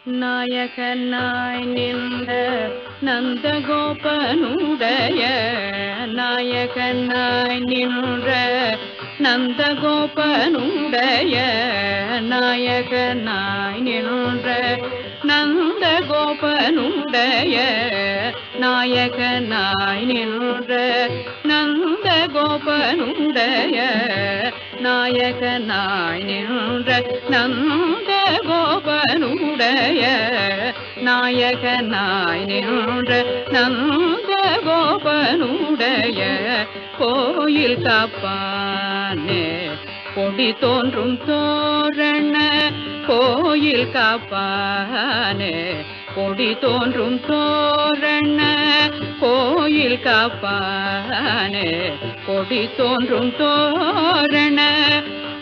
நாயகனாய் நின்ற நந்தகோபனுடைய நாயகனாய் நின்ற நந்தகோபனுடைய நாயகனாய் நின்ற நந்தகோபனுடைய நாயகனாய் நின்ற நந்தகோபனுடைய நாயகனாய் நின்ற நந்தகோபனுடைய நாயகனாய் நின்ற நந்தகோபனுடைய கோயில் காப்பானே கொடி தோன்றும் தோரண கோயில் காப்பானே கொடி தோன்றும் தோரண கோயில் காப்பானே கொடி தோன்றும் தோரண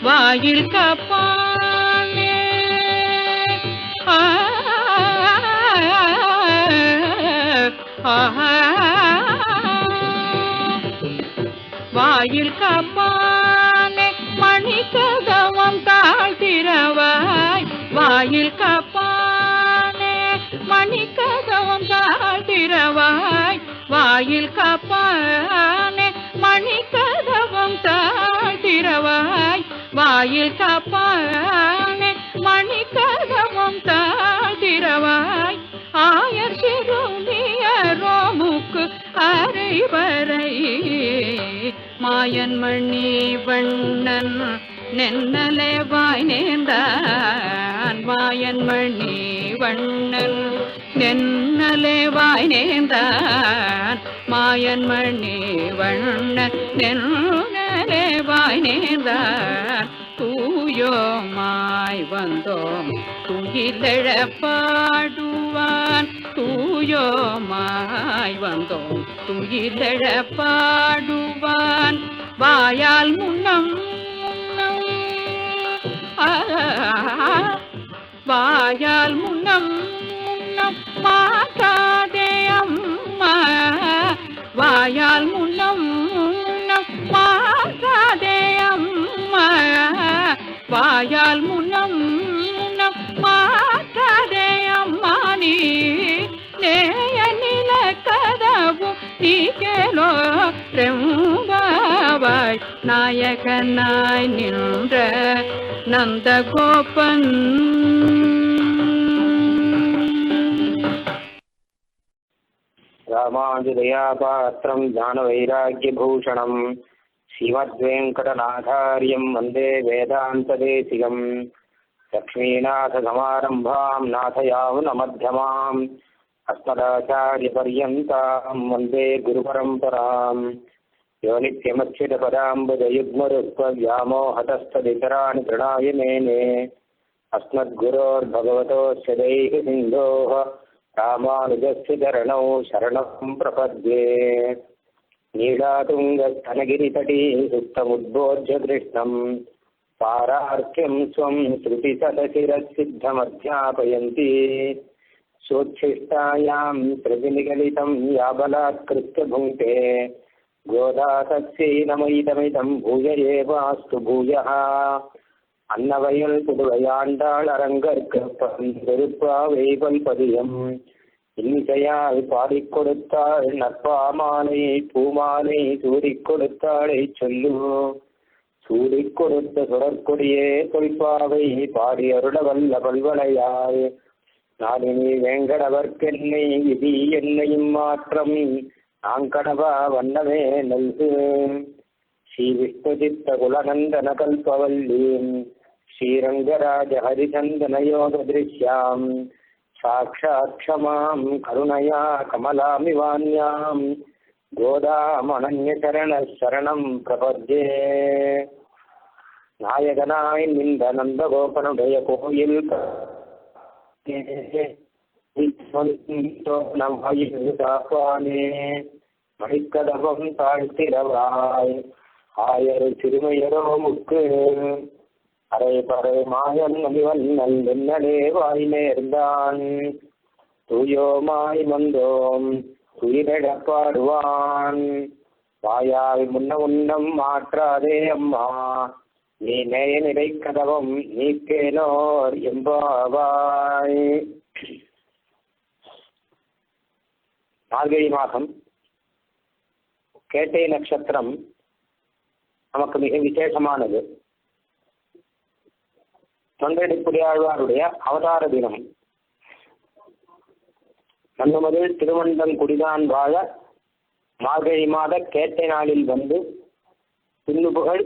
வாயில் காப்பானே வாயில் காப்பானே மணிக்கதவம் தாழ்த்திரவாய் வாயில் காப்பானே மணிக்கதவம் தாழ்த்திரவாய் வாயில் காப்பானே மணிக்கதவம் தாழ்த்திரவாய் வாயில் காப்பானே மணிக்கதவம் தாழ்த்திரவாய் ஆயர் சிறுமியரோமுக்கு அரைவரை மாயன் மணி வண்ணன் நென்னலே வாய் நேர்ந்தான் மாயன் மணி வண்ணன் நென்னலே வாய் நேர்ந்தான் மாயன் மணி வண்ணன் நென்னலே வாய் நேர்ந்தான் தூயோமாய் வந்தோம் துயிலெழ பாடுவான் தூயோமாய் வந்தோம் துயிலெழ பாடுவான் வாயால் முன்னம் வாயால் முன்னம் முன்னம் மாற்றாதே அம்மா வாயால் முன்னம் முன்னம் மாற்றாதே அம்மா வாயால் முன்னம் முன்னம் மாற்றாதே அம்மா நீ நேய நில கதவு நீ கேளோ ரெம்பாவாய் நாயகனாய் நின்ற நந்தகோபன் ராமானுஜதயாபாத்திரம் ஞானவைராக்கியபூஷணம் ஸ்ரீமத்வேங்கடநாதார்யம் வந்தே வேதாந்ததேசிகம் லக்ஷ்மீநாதசமாரம்பாம் நாதயாமுனமध्यமாம் அஸ்மதாச்சாரியபர்யந்தாம் வந்தே குருபரம்பராம் யோ நித்யமच्युतपदाम्बुजयुग्मरुक्मव्यामोहतस्तदितराणि प्रणाय मेने अस्मद्गुरोर्भगवतोऽस्य दैकसिन्धोः रामानुजस्य चरणौ शरणं प्रपद्ये नीलातुङ्गस्तनगिरितटी सुप्तमुद्बोध्य कृष्णं पारार्क्यं स्वं श्रुतिशतशिरसिद्धमध्यापयन्ती सोच्छिष्टायां प्रतिनिगलितं याबलात्कृत्य भुङ्क्ते गोदा तस्यै नमैदमिदं भूय एवास्तु भूयः अन्नवयல் புதுவையாண்டாள் அரங்கற்கப்பருப்பாவை பல்பதியம் இன்னிசையால் பாடிக் கொடுத்தாள் நற்பாமாலை பூமாலை சூடிக் கொடுத்தாளை சொல்லு சூடிக் கொடுத்த சுடற்கொடியே தொல்பாவை பாடி அருள வல்ல பல்வளையாய் நாடினி வேங்கடவர்க்கென்னை விதி என்னையும் மாற்றம் நாங்கடவா வண்ணமே நல்கு ஸ்ரீ விஷ்ணுசித்த குலநந்தன கல்பவல்லீம் ஸ்ரீரங்கராஜ ஹரிச்சந்தனயோகதிருஷ்யாம் சாட்சாத் க்ஷமாம் கருணயா கமலாமிவான்யாம் கோதாமனன்யசரண சரணம் பிரபத்யே நாயகனாய் நின்ற நந்தகோபனுடைய கோயில் காப்பானே மணிக்கதவம் தாழ்த்திரவாய் ஆயர் சிறுமையரோமுக்கு அரை பறை மாயன் அணிவண்ணன் வெண்ணலே வாய் நேர்ந்தான் தூயோமாய் வந்தோம் துயிலெழப்பாடுவான் வாயால் முன்ன உன்னம் மாற்றாதே அம்மா நீ நேய நிலை கதவம் நீக்கேனோர் எம்பாவாய். மார்கழி மாதம் கேட்டை நட்சத்திரம் நமக்கு மிக விசேஷமானது. தொண்டையடிப்புடியாழ்வாருடைய அவதார தினம். நன்னுமதில் திருவண்டங்குடிதான் வாழ மார்கழி மாத கேட்டை நாளில் வந்து பின்னுபுகழ்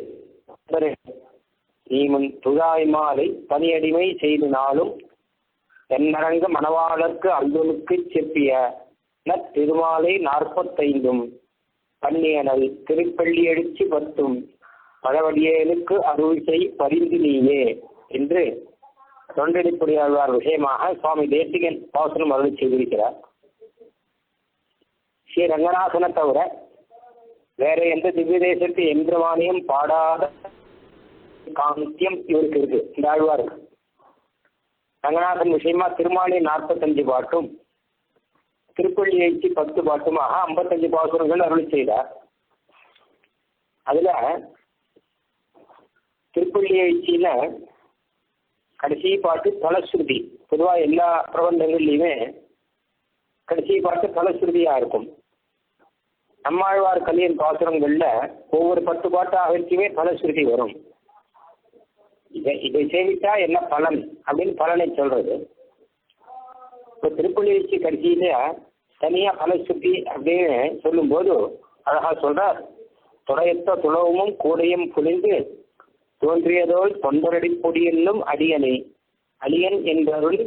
நீ முன் துழாய் மாலை பனியடிமை செய்து நாளும் தென்னரங்க மணவாளர்க்கு அல்லுனுக்கு செப்பிய திருமாலை 45 பன்னியனல் திருப்பள்ளி எழுச்சி 10 பழவடியேனுக்கு அருள் செய் பரிந்து நீயே என்று தொண்டடிப்புடியாழ்வார் விஷயமாக சுவாமி தேசிகன் பாசுரம் அருள் செய்திருக்கிறார். ஸ்ரீ ரங்கநாதனை தவிர வேற எந்த திவ்ய தேசத்து எந்திரவாணியும் பாடாத காந்தியம் இவருக்கு இருக்கு, இந்த ஆழ்வாருக்கு. ரங்கநாதன் விஷயமா திருமாலை 45 பாட்டும் திருப்பள்ளி எழுச்சி 10 பாட்டுமாக 55 பாசுரங்கள் அருள் செய்தார். அதுல திருப்பள்ளி எழுச்சியில கடைசி பாட்டு பலஸ்ருதி. பொதுவாக எல்லா பிரபந்தங்கள்லையுமே கடைசி பாட்டு பலஸ்ருதியா இருக்கும். நம்மாழ்வார் கலியன் பாசுரங்கள்ல ஒவ்வொரு 10 பாட்டு ஆகியமே பலஸ்ருதி வரும். இதை சேவித்தா என்ன பலன் அப்படின்னு பலனை சொல்றது. இப்போ திருப்பள்ளி எழுச்சி கடைசியில தனியா பலஸ்ருதி அப்படின்னு சொல்லும் போது அழகா சொல்றார். துடையத்த துளவமும் கூடையும் புரிந்து தோன்றியதோல் தொண்டரடி பொடி என்னும் அடியனை அடியன் என்பருள்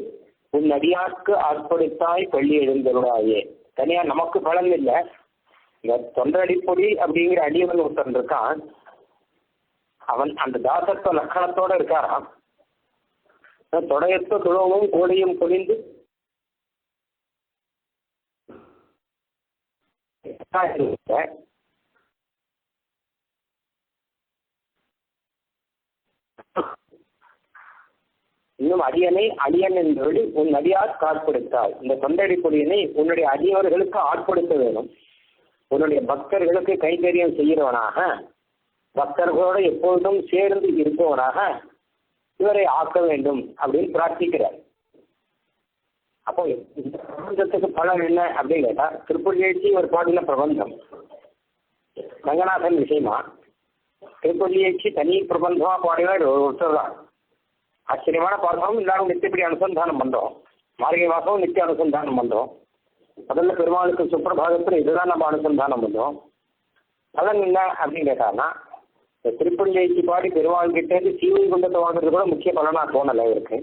உன் அடியார்க்கு ஆட்படுத்தாய் பள்ளி எழுந்தருளாயே. தனியா நமக்கு பலன் இல்லை. இந்த தொண்டரடிப்பொடி அப்படிங்கிற அடியவன் ஒருத்தன் இருக்கான். அவன் அந்த தாசத்துவ லட்சணத்தோட இருக்காராம். தொடையத்த துளவும் கோடையும் பொழிந்து இன்னும் அடியனை அடியன் என்பது உன் அடியார் காட்படுத்தாய். இந்த தொண்டடிப்பொடியனை உன்னுடைய அடியவர்களுக்கு ஆட்படுத்த வேணும். உன்னுடைய பக்தர்களுக்கு கைங்கரியம் செய்கிறவனாக, பக்தர்களோட எப்பொழுதும் சேர்ந்து இருப்பவனாக இவரை ஆக்க வேண்டும் அப்படின்னு பிரார்த்திக்கிறார். அப்போ இந்த பிரபந்தத்துக்கு பலன் என்ன அப்படின்னு கேட்டா, திருப்பள்ளி எழுச்சி ஒரு பாடின பிரபந்தம் ரங்கநாதன் விஷயமா. திருப்பள்ளி எழுச்சி தனி பிரபந்தமா பாடினார் ஒருத்தர் தான். ஆச்சரியமான பாடம். எல்லாரும் நித்தியப்படி அனுசந்தானம் பண்றோம். மார்கழி மாசம் நித்திய அனுசந்தானம் பண்றோம். முதல்ல பெருமாளுக்கு சுப்பிரபாதத்தில் இதுதான் நம்ம அனுசந்தானம் பண்றோம். பலன் என்ன அப்படின்னு கேட்டாங்கன்னா, இந்த திருப்பள்ளி எழுச்சி பாடி பெருமாள் கிட்டே சீவை குண்டத்தை வாங்குறது கூட முக்கிய பலனா தோணலை இருக்கு.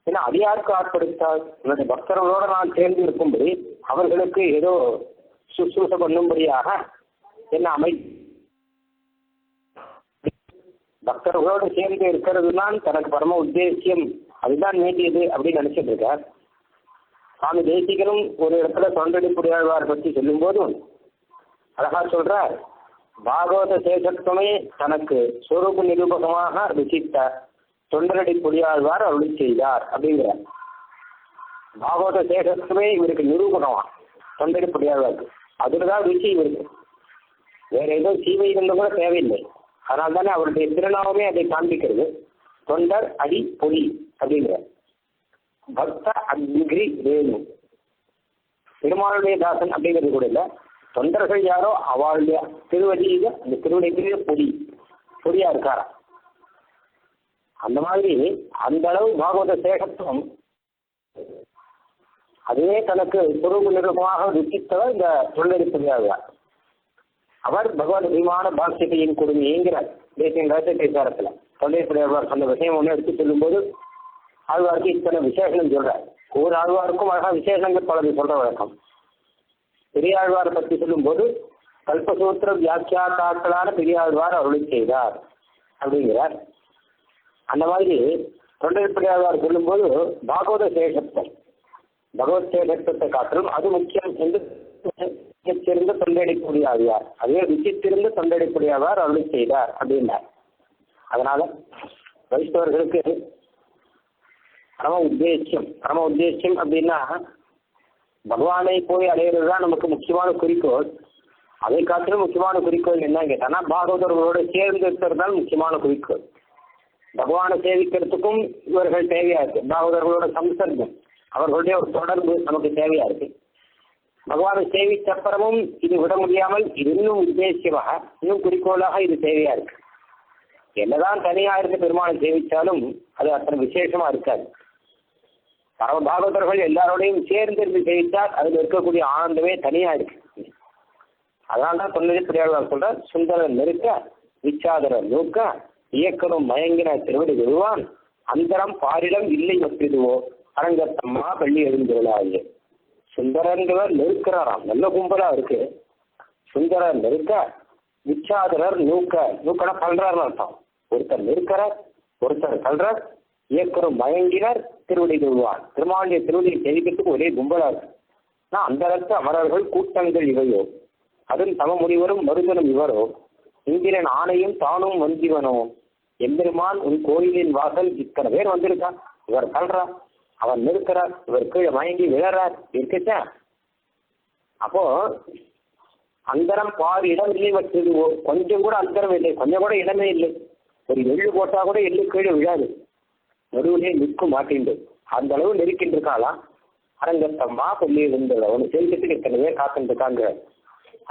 ஏன்னா அடியாருக்கு ஆட்படுத்தால் என்னுடைய பக்தர்களோட நான் சேர்ந்து இருக்கும்படி அவர்களுக்கு ஏதோ சுசூச பண்ணும்படியாக என்ன பக்தர்களோடு சேர்ந்து இருக்கிறது தான் தனக்கு பரம உத்தேசியம், அதுதான் வேண்டியது அப்படின்னு நினைச்சிட்டு இருக்கார். சுவாமி தேசிகனும் ஒரு இடத்துல தொண்டடிப்புடியாழ்வார் பற்றி சொல்லும் போதும் அழகா சொல்றார். பாகவத சேஷத்துவமே தனக்கு சொரூப நிரூபகமாக ருசித்த தொண்டரடிப்புடியாழ்வார் அருள் செய்தார் அப்படிங்கிறார். பாகவத சேஷத்துவமே இவருக்கு நிரூபகமா தொண்டடிப்புடியாழ்வாருக்கு. அதுலதான் ருச்சி இவருக்கு. வேற ஏதோ சீவை இருந்த கூட தேவையில்லை. அதனால தானே அவருடைய திருநாமமே அதை காண்பிக்கிறது. தொண்டர் அடி பொடி அப்படிங்கிற பக்த அக்ரி வேணு. பெருமாளுடைய தாசன் அப்படிங்கிறது கூட இல்லை. தொண்டர்கள் யாரோ அவளுடைய திருவடியில அந்த திருவடிக்கு பொடியா இருக்காரா. அந்த மாதிரி அந்த அளவு பாகவத சேகத்துவம் அதுவே தனக்கு குருகு நிருபமாக ருச்சித்தவர் இந்த தொண்டடிப்புடியாழ்வார். அவர் பகவத் விமான பாக்கியத்தையின் கொடுமைங்கிறார் தேசிய ரகசிய சாரத்துல. தொண்டடிப்புடியாழ்வார் சொன்ன விஷயம் ஒன்று எடுத்து சொல்லும் போது ஆழ்வாருக்கு இத்தனை விசேஷம் சொல்றார். ஒவ்வொரு ஆழ்வாருக்கும் அழகா விசேஷங்கள் பலது சொல்ற வழக்கம். பெரியாழ்வாரை பற்றி சொல்லும் போது கல்பசூத்திர வியாக்கியாத்தாக்களான பெரியாழ்வார் அருளை செய்தார் அப்படிங்கிறார். அந்த மாதிரி தொண்டடிப்புடியாழ்வார் சொல்லும் போது பாகவத சேஷத்துவம், பகவத் சேஷத்துவத்தை காட்டிலும் அது முக்கியம் என்று ருச்சித்திருந்த தொண்டடிப்புடியாழ்வார், அதே ருச்சித்திருந்த தொண்டடிப்புடியாழ்வார் அருளை செய்தார் அப்படின்னார். அதனால வைஷ்ணவர்களுக்கு பரம உத்தேசியம் அப்படின்னா பகவானை போய் அடையிறது தான் நமக்கு முக்கியமான குறிக்கோள். அதை காட்டிலும் முக்கியமான குறிக்கோள் என்னன்னு கேட்டான்னா பாகவதர்களோட சேர்ந்து இருக்கிறது தான் முக்கியமான குறிக்கோள். பகவானை சேவிக்கிறதுக்கும் இவர்கள் தேவையா இருக்கு. பாகவதர்களோட சம்சர்க்கம், அவர்களுடைய ஒரு தொடர்பு நமக்கு தேவையா இருக்கு. பகவானை சேவித்த அப்புறமும் இது விட முடியாமல் இது இன்னும் உத்தேசியமாக இன்னும் குறிக்கோளாக இது தேவையா இருக்கு. என்னதான் தனியா இருந்து பெருமாளை சேவிச்சாலும் அது அத்தனை விசேஷமா இருக்காது. பரம பாகவதர்கள் எல்லாரோடையும் சேர்ந்து இருந்து சேவித்தால் அதுல இருக்கக்கூடிய ஆனந்தமே தனியா இருக்கு. அதனால்தான் தொல்லைப்படியாளர் சொல்ற, சுந்தரர் நெருக்க விச்சாதரர் நூக்க இயக்கணும் மயங்கின திருவடி விடுவான் அந்தரம் பாரிடம் இல்லை மற்றிடுவோ அரங்கத்தம்மா பள்ளி எழுந்துள்ளாயே. சுந்தரன்றவர் நெருக்கிறாராம், நல்ல கும்பலா இருக்கு. சுந்தரர் நெருக்க விச்சாதரர் நூக்கன பல்றாருன்னு அர்த்தம். ஒருத்தர் நெருக்கிறார், ஒருத்தர் கல்றார், இயக்கரும் மயங்கினர் திருவடி விடுவான். திருமாவளிய திருவடியை தெரிவிக்கிறதுக்கு ஒரே கும்பலா இருக்கு. நான் அந்த இடத்து அமரர்கள் கூட்டங்கள் இவையோ அதுவும் தம முனிவரும் மருந்தனும் இவரோ இந்திரன் ஆணையும் தானும் வந்திவனோ எம்பெருமான் உன் கோயிலின் வாசல் இத்தனை பேர் வந்திருக்கான். இவர் கல்றார், அவர் நிற்கிறார், இவர் கீழே மயங்கி விழறார் இருக்குச்சா. அப்போ அந்தரம் பார் இடம் இல்லை வச்சிருவோ, கொஞ்சம் கூட அந்தரம் இல்லை, கொஞ்சம் கூட இடமே இல்லை. ஒரு எள்ளு போட்டா கூட எள்ளு கீழே விழாது, நடுவிலே நிற்கும் மாட்டேன். அந்த அளவு நெருக்கின்றிருக்காளாம். அரங்கத்தம்மா சொல்லி இருந்தது அவனு சேர்க்கிறதுக்கு இத்தனை பேர் காத்துட்டு இருக்காங்க.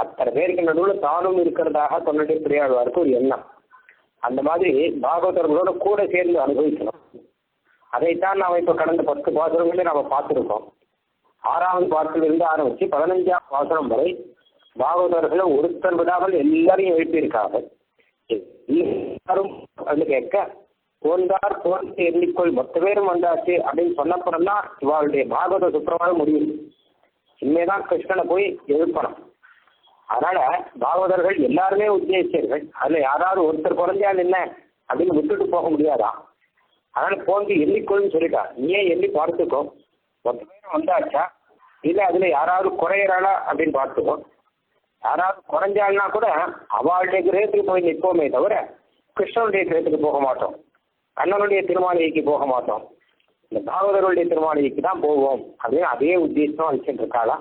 அத்தனை பேருக்கு நடுவில் தானும் இருக்கிறதாக தொண்டை பிரியாழ்வாருக்கு ஒரு எண்ணம். அந்த மாதிரி பாகவதர்களோட கூட சேர்ந்து அனுபவிக்கணும். அதைத்தான் நாம் இப்போ கடந்த 10 பாசுரங்களே நாம் பார்த்துருக்கோம். 6வது பாட்டிலிருந்து ஆரம்பித்து 15ஆம் பாசுரம் வரை பாகவதர்களை ஒருத்தர் விடாமல் எல்லாரையும் எழுப்பியிருக்காங்க. எல்லாரும் வந்து கேட்க தோன்றார் தோன்று எண்ணிக்கொள் மொத்த பேரும் வந்தாச்சு அப்படின்னு சொன்னப்புறம் தான் இவளுடைய பாகவத சுப்பிரமாதம் முடியும். இனிமேதான் கிருஷ்ணனை போய் எழுப்பணும். அதனால பாகவதர்கள் எல்லாருமே உத்தேசியர்கள். அதுல யாராவது ஒருத்தர் குறைஞ்சால் என்ன அப்படின்னு விட்டுட்டு போக முடியாதா. அதனால போன்று எண்ணிக்கொள்னு சொல்லிட்டா, நீயே எண்ணி பார்த்துக்கோ, மொத்த பேரும் வந்தாச்சா இல்லை அதுல யாராவது குறையிறாளா அப்படின்னு பார்த்துக்கோ. யாராவது குறைஞ்சாள்னா கூட அவளுடைய கிரகத்துக்கு போய் நிற்போமே தவிர கிருஷ்ணனுடைய கிரகத்துக்கு போக மாட்டோம், கண்ணனுடைய திருமாளிகைக்கு போக மாட்டோம், இந்த பாகவதர்களுடைய திருமாளிகைக்கு தான் போவோம் அப்படின்னு அதே உத்தேசம் வச்சுட்டு இருக்காளா.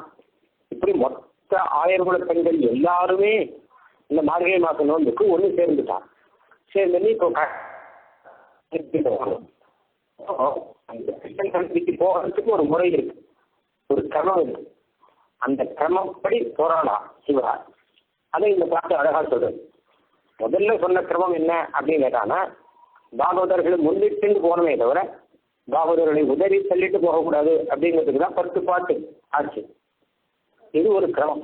இப்படி மொத்த 1000 குல பெண்கள் எல்லாருமே இந்த மார்கழி மாசம் நோன்புக்கு ஒன்று சேர்ந்துட்டான். சேர்ந்து இப்போ கிருஷ்ணன் சன்னதிக்கு போகிறதுக்கு ஒரு முறை இருக்கு, ஒரு கிரமம் இருக்கு. அந்த கிரமப்படி போறாளா சிவா. அதை இந்த பாட்டு அழகா சொல்றது. முதல்ல சொன்ன கிரமம் என்ன அப்படின்னு கேட்டானா, பாகவதர்களை முன்னிட்டு போனமே தவிர பாகவதர்களை உதறி தள்ளிட்டு போகக்கூடாது அப்படிங்கிறதுக்கு தான் 10 பாட்டு ஆச்சு. இது ஒரு கிரமம்.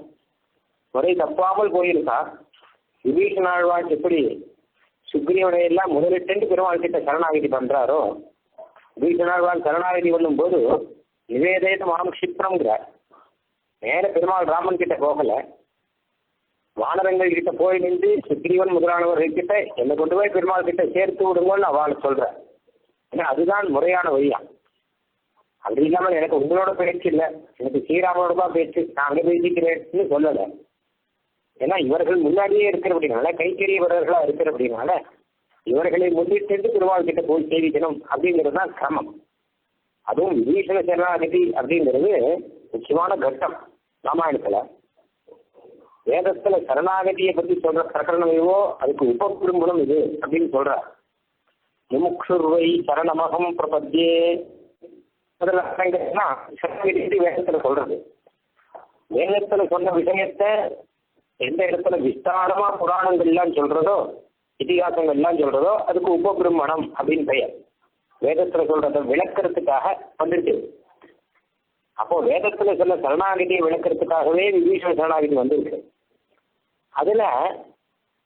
முறை தப்பாமல் போயிருக்கா. விபீஷணாழ்வான் எப்படி சுக்ரீவனை எல்லாம் முதலிட்டு பெருமாள் கிட்ட சரணாகதி பண்றாரோ, விபீஷணாழ்வான் சரணாகதி பண்ணும் போது நிவேதேத மாம் கஷிப்ரம்ங்கிறார். நேர பெருமாள் ராமன் கிட்ட போகல, வானரங்கள் கிட்ட போய் நின்று சுக்ரீவன் முதலானவர்கள் கிட்ட என்னை கொண்டு போய் பெருமாள் கிட்ட சேர்த்து விடுங்கன்னு அவளை சொல்ற. ஏன்னா அதுதான் முறையான வழியா. அப்படி இல்லாமல் எனக்கு உங்களோட பேச்சு இல்லை, எனக்கு ஸ்ரீராமனோட தான் பேச்சு, நான் அங்கே பேசிக்கிறேன்னு சொல்லலை. ஏன்னா இவர்கள் முன்னாடியே இருக்கிறபடினால, கைக்கறியவர்களா இருக்கிறபடினால இவர்களை முன்னிட்டு பெருமாள் கிட்ட போய் சேவிக்கணும் அப்படிங்கிறது தான் கிரமம். அதுவும் விபீஷண சரணாகதி அப்படிங்கிறது முக்கியமான கட்டம் ராமாயணத்துல. வேதத்துல சரணாகதியை பற்றி சொல்ற பிரகரணம் எதுவோ அதுக்கு உபகுடும்பம் இது அப்படின்னு சொல்ற. முமுக்ஷுர்வை சரணமகம் பிரபத்தியே சரணாகதி வேதத்துல சொல்றது. வேதத்துல சொன்ன விஷயத்த எந்த இடத்துல விஸ்தாரமா புராணங்கள்லாம் சொல்றதோ, இதிகாசங்கள்லாம் சொல்றதோ அதுக்கு உபபிரம்மணம் அப்படின்னு பெயர். வேதத்துல சொல்றத விளக்கிறதுக்காக வந்துருக்கு. அப்போ வேதத்துல சொல்ல சரணாகதியை விளக்கிறதுக்காகவே விபீஷண சரணாகதி வந்திருக்கு. அதுல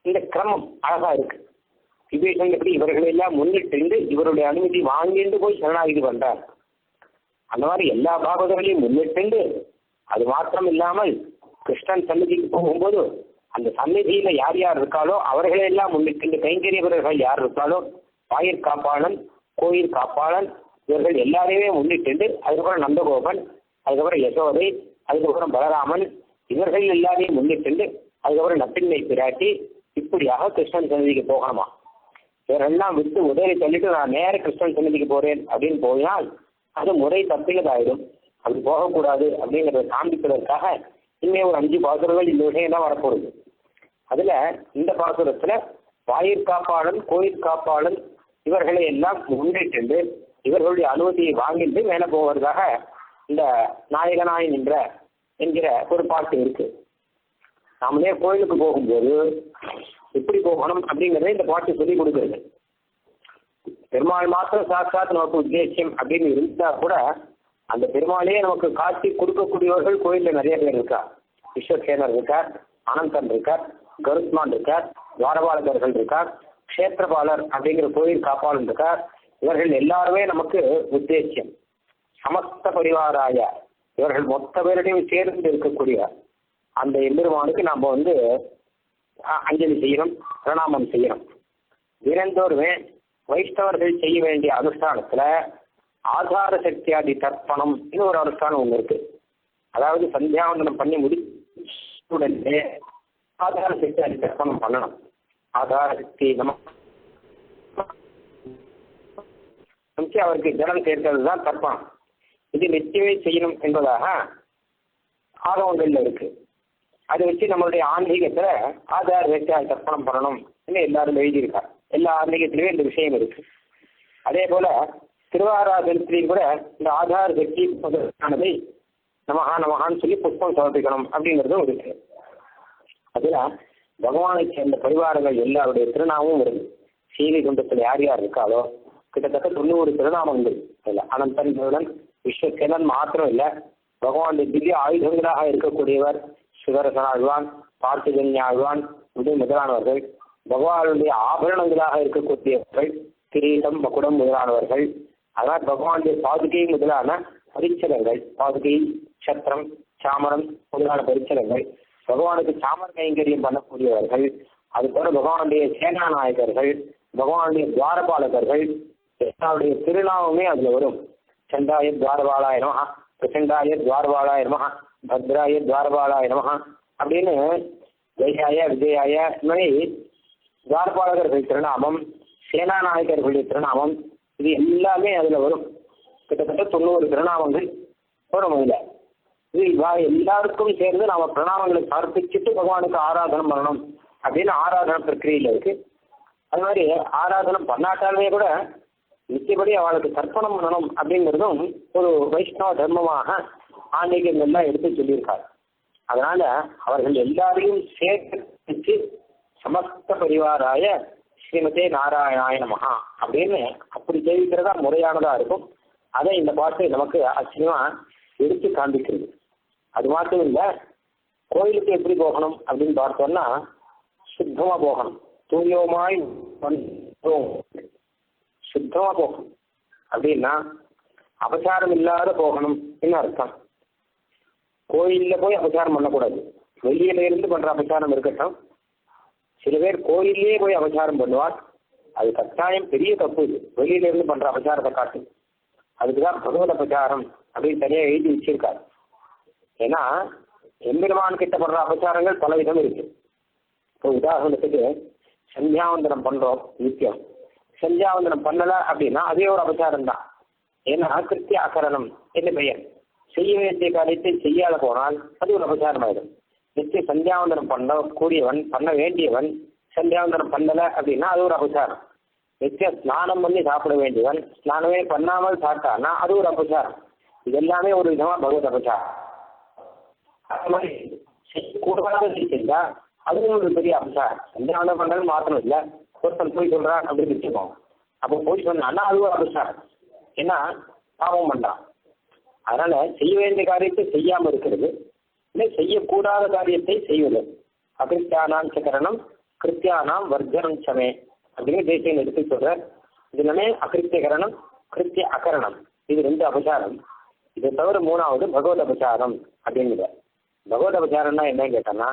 இந்த கிரமம் அழகா இருக்கு. விபீஷணன் எப்படி இவர்களை எல்லாம் முன்னிட்டு இவருடைய அனுமதி வாங்கிட்டு போய் சரணாகதி பண்றார். அந்த மாதிரி எல்லா பாகவதர்களையும் முன்னிட்டு, அது மாத்திரம் இல்லாமல் கிருஷ்ணன் சந்நிதிக்கு போகும்போது அந்த சந்நிதியில யார் யார் இருக்காளோ அவர்களை எல்லாம் முன்னிட்டு, கைங்கரியவர்கள் யார் இருக்காளோ, வாயிற் காப்பாளன், கோயில் காப்பாளன், இவர்கள் எல்லாரையுமே முன்னிட்டு, அதுக்கப்புறம் நந்தகோபன், அதுக்கப்புறம் யசோதை, அதுக்கப்புறம் பலராமன், இவர்கள் எல்லாரையும் முன்னிட்டு, அதுக்கப்புறம் நப்பின்னை பிராட்டி, இப்படியாக கிருஷ்ணன் சந்நிதிக்கு போகணுமா. இவரெல்லாம் விட்டு உதவி சொல்லிட்டு நான் நேர கிருஷ்ணன் சந்நிதிக்கு போறேன் அப்படின்னு போனால் அது முறை தப்பினதாயிடும். அப்படி போகக்கூடாது அப்படிங்கிறத காண்பிப்பதற்காக இன்னும் ஒரு 5 பாசுரங்கள் இந்த விஷயம் தான் வரப்போகுது. அதுல இந்த பாசுரத்துல வாயிற் காப்பாளன், கோயில் காப்பாளன் இவர்களை எல்லாம் முன்னிட்டு இவர்களுடைய அனுமதியை வாங்கிட்டு மேலே போவதற்காக இந்த நாயகனாய் நின்ற என்கிற ஒரு பாட்டு இருக்கு. நாமளே கோயிலுக்கு போகும்போது எப்படி போகணும் அப்படிங்கிறத இந்த பாட்டு சொல்லி கொடுக்குறது. பெருமாள் மாத்திரம் சாட்சாத் நமக்கு உத்தேசியம் அப்படின்னு இருந்தா கூட அந்த பெருமாளையே நமக்கு காட்சி கொடுக்கக்கூடியவர்கள் கோயில்ல நிறைய பேர் இருக்கார். விஸ்வசேனர் இருக்கார், அனந்தன் இருக்கார், கருத்மான் இருக்கார், துவாரபாலகர்கள் இருக்கார், க்ஷேத்திரபாலர் அப்படிங்கிற கோயில் காப்பாளன் இருக்கார். இவர்கள் எல்லாருமே நமக்கு உத்தேசியம். சமஸ்த பரிவாராய இவர்கள் மொத்த பேரிடையும் சேர்ந்து இருக்கக்கூடிய அந்த எம்பெருமானுக்கு நாம் அஞ்சலி செய்யணும், பிரணாமம் செய்யணும். தினந்தோறுமே வைஷ்ணவர்கள் செய்ய வேண்டிய அனுஷ்டானத்துல ஆதார சக்தியாதி தர்ப்பணம் ஒரு அனுஷ்டானம் ஒன்று இருக்கு. அதாவது சந்தியாவந்தனம் பண்ணி முடிச்சுடனே ஆதார சக்தியாதி தர்ப்பணம் பண்ணணும். ஆதார சக்தி நமக்கு அவருக்கு ஜலம் சேர்க்கிறது தான் தர்ப்பணம். இது நிச்சயமே செய்யணும் என்பதாக ஆகவங்கள்ல இருக்கு. அதை வச்சு நம்மளுடைய ஆன்மீகத்துல ஆதார சக்தியாதி தர்ப்பணம் பண்ணணும் எல்லாரும் எழுதியிருக்காங்க. எல்லா ஆன்மீகத்திலுமே இந்த விஷயம் இருக்கு. அதே போல திருவாராதனத்திலையும் கூட இந்த ஆதார சக்தி முதலானதை நமஹா நமஹான்னு சொல்லி புஷ்பம் சமர்ப்பிக்கணும் அப்படிங்கிறதும் இருக்கு. அதுல பகவானை சேர்ந்த பரிவாரங்கள் எல்லாருடைய திருநாமமும் வருது. சீவி குண்டத்தில் யார் யார் இருக்காளோ கிட்டத்தட்ட 90 திருநாமங்கள் இல்லை. அனந்தன், தேவன், விஸ்வசேனன் மாத்திரம் இல்லை, பகவானுடைய திவ்ய ஆயுதங்களாக இருக்கக்கூடியவர் சுதர்சன ஆழ்வான், பார்த்திஜன்ய ஆழ்வான் முதலானவர்கள், பகவானுடைய ஆபரணங்களாக இருக்கக்கூடியவர்கள் கிரீடம், மகுடம் முதலானவர்கள், அதாவது பகவானுடைய பாதுகை முதலான பரிச்சலங்கள், பாதுகை, சத்திரம், சாமரம் முதலான பரிச்சலங்கள், பகவானுக்கு சாமர கைங்கரியம் பண்ணக்கூடியவர்கள், அதுபோல பகவானுடைய சேனாநாயகர்கள், பகவானுடைய துவாரபாலகர்கள் எல்லாருடைய திருநாமமே அதுல வரும். சண்டாய துவாரபாலாய நமஹ, பிரசண்டாய துவாரபாலாய நமஹ, பத்ராய துவாரபாலாய நமஹ அப்படின்னு ஜெயாய விஜயாய இந்த மாதிரி துவாரபாலகர்கள் திருநாமம், சேனாநாயகர்களுடைய திருநாமம், இது எல்லாமே அதுல வரும். கிட்டத்தட்ட 90 திருநாமங்கள் வரும். இதுல இது எல்லாருக்கும் சேர்ந்து நாம பிரணாமங்களை சமர்ப்பிச்சுட்டு பகவானுக்கு ஆராதனம் பண்ணணும் அப்படின்னு ஆராதன பிரக்கிரியில இருக்கு. அது மாதிரி ஆராதனம் பண்ணாட்டாலுமே கூட நிச்சயப்படி அவளுக்கு தர்ப்பணம் பண்ணணும் அப்படிங்கிறதும் ஒரு வைஷ்ணவ தர்மமாக ஆன்மீகங்கள்லாம் எடுத்து சொல்லியிருக்காரு. அதனால அவர்கள் எல்லாரையும் சேர்த்து சமஸ்த பரிவாராய ஸ்ரீமதே நாராயணாய நமஹா அப்படின்னு அப்படி தெரிவிக்கிறதா முறையானதா இருக்கும். அதை இந்த பாட்டு நமக்கு ஆச்சரியமா எடுத்து காண்பிக்கிறது. அது மட்டும் இல்லை, கோயிலுக்கு எப்படி போகணும் அப்படின்னு பார்த்தோம்னா சுத்தமா போகணும். தூயோமாய் சுத்தமா போகணும் அப்படின்னா அபசாரம் இல்லாத போகணும் என்ன அர்த்தம். கோயில்ல போய் அபசாரம் பண்ணக்கூடாது. வெளியில இருந்து பண்ற அபசாரம் இருக்கட்டும். சில பேர் கோயிலே போய் அபசாரம் பண்ணுவார். அது கட்டாயம் பெரிய தப்பு. இது வெளியில இருந்து பண்ற அபசாரத்தை காட்டு. அதுக்குதான் பகவத் அபசாரம் அப்படின்னு தனியா எழுதி வச்சிருக்காரு. ஏன்னா எம்பெருமான் கிட்ட பண்ற அபசாரங்கள் பல விதம் இருக்கு. இப்போ உதாரணத்துக்கு சந்தியாவந்தனம் பண்றோம் நித்தியம். சந்தியாவந்தனம் பண்ணல அப்படின்னா அதே ஒரு அபசாரம் தான். ஏன்னா கிருத்திய அகரணம் என்ன பெயர். செய்ய வேண்டிய காரியத்தை செய்யாத போனால் அது ஒரு அபசாரம் ஆயிடும். நித்திய சந்தியாவந்தனம் பண்ண வேண்டியவன் சந்தியாவந்தனம் பண்ணல அப்படின்னா அது ஒரு அபசாரம். நித்திய ஸ்நானம் பண்ணி சாப்பிட வேண்டியவன் ஸ்நானமே பண்ணாமல் சாப்பிட்டான்னா அது ஒரு அபசாரம். இது எல்லாமே ஒரு விதமா பகவத் அபசாரம். அது மாதிரி செய்யக்கூடாது செஞ்சா அதுவும் ஒரு பெரிய அபசாரம். சந்தியாவந்தனம் பண்ணது மாத்திரம் இல்லை, ஒருத்தன் போய் சொல்றான் அப்படின்னு வச்சுக்கோம். அப்போ போய் சொன்னான்னா அது ஒரு அபசாரம். ஏன்னா பாவம் பண்றான். அதனால செய்ய வேண்டிய காரியத்தை செய்யாம இருக்கிறது, இல்லை செய்யக்கூடாத காரியத்தை செய்வது. அகிருத்தியானாம் சக்கரணம் கிருத்தியானாம் வர்ஜனம் சமே அப்படின்னு தேசியம் எடுத்து சொல்ற. இதுலமே அகிருத்தியகரணம் கிருத்திய அகரணம் இது 2 அபசாரம். இதை தவிர 3வது பகவத் அபசாரம் அப்படிங்கிற. பகவத் அபசாரம்னா என்னன்னு கேட்டோம்னா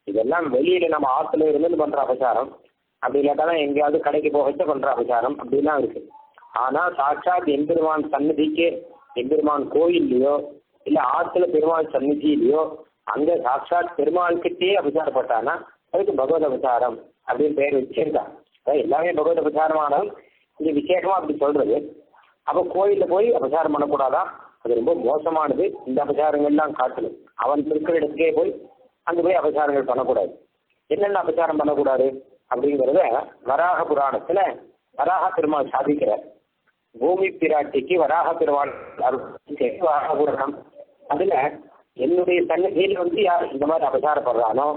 இதெல்லாம் வெளியில நம்ம ஆத்துல இருந்து பண்ற அபசாரம். அப்படி இல்லாட்டாலும் எங்கேயாவது கடைக்கு போக பண்ற அபசாரம் அப்படிலாம் இருக்கு. ஆனா சாட்சாத் எம்பெருமான் சன்னதிக்கு எம்பெருமான் கோயில்லையோ இல்ல ஆத்துல பெருமாள் சன்னதியிலையோ அங்க சாட்சாத் பெருமாள் கிட்டே அபசாரப்பட்டானா அதுக்கு பகவத் அபசாரம் அப்படின்னு பெயர் வச்சிருக்காங்க. எல்லாமே பகவத் அபசாரமானாலும் இது விசேஷமா அப்படி சொல்றது. அப்போ கோயில்ல போய் அபசாரம் பண்ணக்கூடாதான், அது ரொம்ப மோசமானது. இந்த அபசாரங்கள்லாம் காட்டணும். அவன் இருக்கிற இடத்துக்கே போய் அங்க போய் அபசாரங்கள் பண்ணக்கூடாது. என்னென்ன அபசாரம் பண்ணக்கூடாது அப்படிங்கிறத வராக புராணத்துல வராக பெருமாள் சாதிக்கிறார். பூமி பிராட்டிக்கு வராக பெருமாள் வராக புராணம் அதுல என்னுடைய சன்னதியில் வந்து யார் இந்த மாதிரி அபசாரப்படுறானோ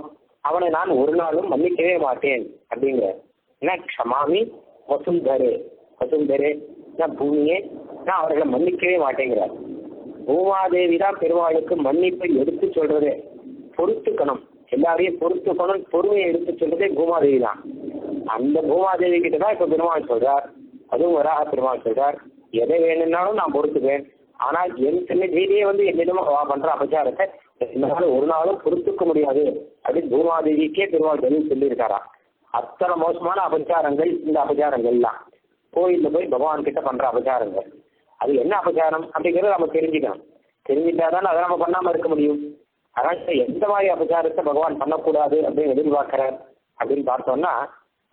அவனை நான் ஒரு நாளும் மன்னிக்கவே மாட்டேன் அப்படிங்கிற. ஏன்னா க்ஷமாமி வசுந்தரே, வசுந்தரே நான் பூமியே, நான் அவர்களை மன்னிக்கவே மாட்டேங்கிறார். பூமாதேவி தான் பெருமாளுக்கு மன்னிப்பை எடுத்து சொல்றதே. பொறுத்துக்கணும், எல்லாரையும் பொறுத்துக்கணும், பொறுமையை எடுத்து சொல்றதே பூமாதேவி தான். அந்த பூமாதேவி கிட்ட தான் இப்ப பெருமாள் சொல்றார், அதுவும் வராக பெருமாள் சொல்றார், எதை வேணும்னாலும் நான் பொறுத்துக்குவேன், ஆனால் என் சன்னதியிலேயே வந்து என்னிடமா பண்ற அபச்சாரத்தை என்னால ஒரு நாளும் பொறுத்துக்க முடியாது அப்படின்னு பூமாதேவிக்கே பெருமாள் பதில் சொல்லியிருக்காரா. அத்தனை மோசமான அபச்சாரங்கள் இந்த அபச்சாரங்கள்லாம், கோயில்ல போய் பகவான் கிட்ட பண்ற அபச்சாரங்கள். அது என்ன அபச்சாரம் அப்படிங்கிறத நம்ம தெரிஞ்சுக்கணும். தெரிஞ்சுட்டாதான் அதை நம்ம பண்ணாம இருக்க முடியும். அதனால எந்த மாதிரி அபச்சாரத்தை பகவான் பண்ணக்கூடாது அப்படின்னு எதிர்பார்க்கிறார் அப்படின்னு பார்த்தோம்னா,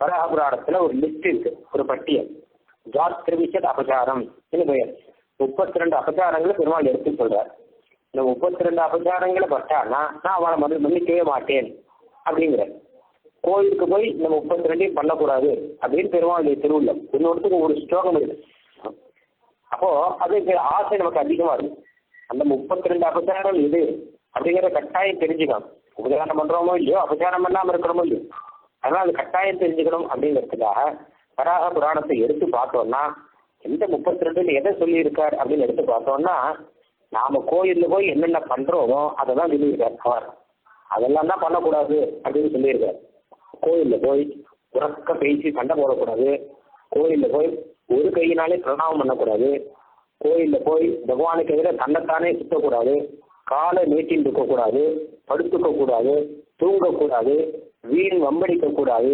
வராக புராணத்துல ஒரு லிஸ்ட் இருக்கு, ஒரு பட்டியல். ஜாத்ரிவிஷத் அபச்சாரம் பெயர். 32 அபச்சாரங்களை பெருமாள் எடுத்து சொல்றார். இந்த 32 அபச்சாரங்களை பட்டான்னா நான் அவனை மன்னிக்கவே மாட்டேன் அப்படிங்கிற. கோயிலுக்கு போய் இந்த 32 பண்ணக்கூடாது அப்படின்னு பெருமாளுடைய திருவுள்ளம். இன்னொருத்துக்கு ஒரு ஸ்லோகம் இருக்கு. அப்போ அதுக்கு ஆசை நமக்கு அதிகமா இருக்கும். அந்த 32 அபச்சாரம் இது அப்படிங்கிற கட்டாயம் தெரிஞ்சுக்கணும். உபச்சாரம் பண்றோமோ இல்லையோ, அபச்சாரம் பண்ணாம இருக்கிறோமோ இல்லையோ, அதனால அது கட்டாயம் தெரிஞ்சுக்கணும் அப்படிங்கிறதுக்காக வராக புராணத்தை எடுத்து பார்த்தோம்னா எந்த 32 எதை சொல்லி இருக்கார் அப்படின்னு எடுத்து பார்த்தோம்னா, நாம கோயில்ல போய் என்னென்ன பண்றோமோ அதை தான் சொல்லியிருக்கார் அவர். அதெல்லாம் தான் பண்ணக்கூடாது அப்படின்னு சொல்லியிருக்காரு. கோயில்ல போய் உறக்க பேசி சண்டை போடக்கூடாது, கோயில்ல போய் ஒரு கையினாலே பிரணாமம் பண்ணக்கூடாது, கோயில்ல போய் பகவானுக்கு எதிர தன்னைத்தானே சுத்தக்கூடாது, காலை நீட்டின் இருக்கக்கூடாது, படுத்துக்க கூடாது, தூங்கக்கூடாது, வீண் வம்படிக்க கூடாது,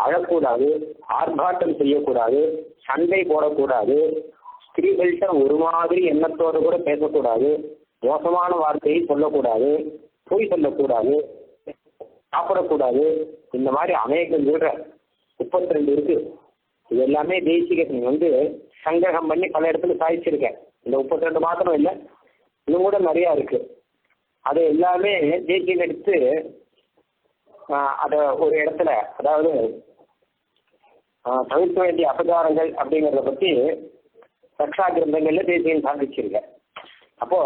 அழக்கூடாது, ஆர்ப்பாட்டம் செய்யக்கூடாது, சண்டை போடக்கூடாது, ஸ்திரீகள்கிட்ட ஒரு மாதிரி எண்ணத்தோடு கூட பேசக்கூடாது, மோசமான வார்த்தையை சொல்லக்கூடாது, பொய் சொல்லக்கூடாது, சாப்பிடக்கூடாது. இந்த மாதிரி அநேகம் 32 இருக்கு. இது எல்லாமே தேசிகத்தை வந்து சங்கிரகம் பண்ணி பல இடத்துல சாதிச்சிருக்கேன். இந்த 32 மாத்திரம் இல்லை, இன்னும் கூட நிறையா இருக்கு. அதை எல்லாமே தேசியம் எடுத்து அதை ஒரு இடத்துல, அதாவது தவிர்க்க வேண்டிய அபச்சாரங்கள் அப்படிங்கிறத பற்றி ரக்ஷா கிரந்தங்கள்ல தேசியம் சாதிச்சிருக்கேன். அப்போ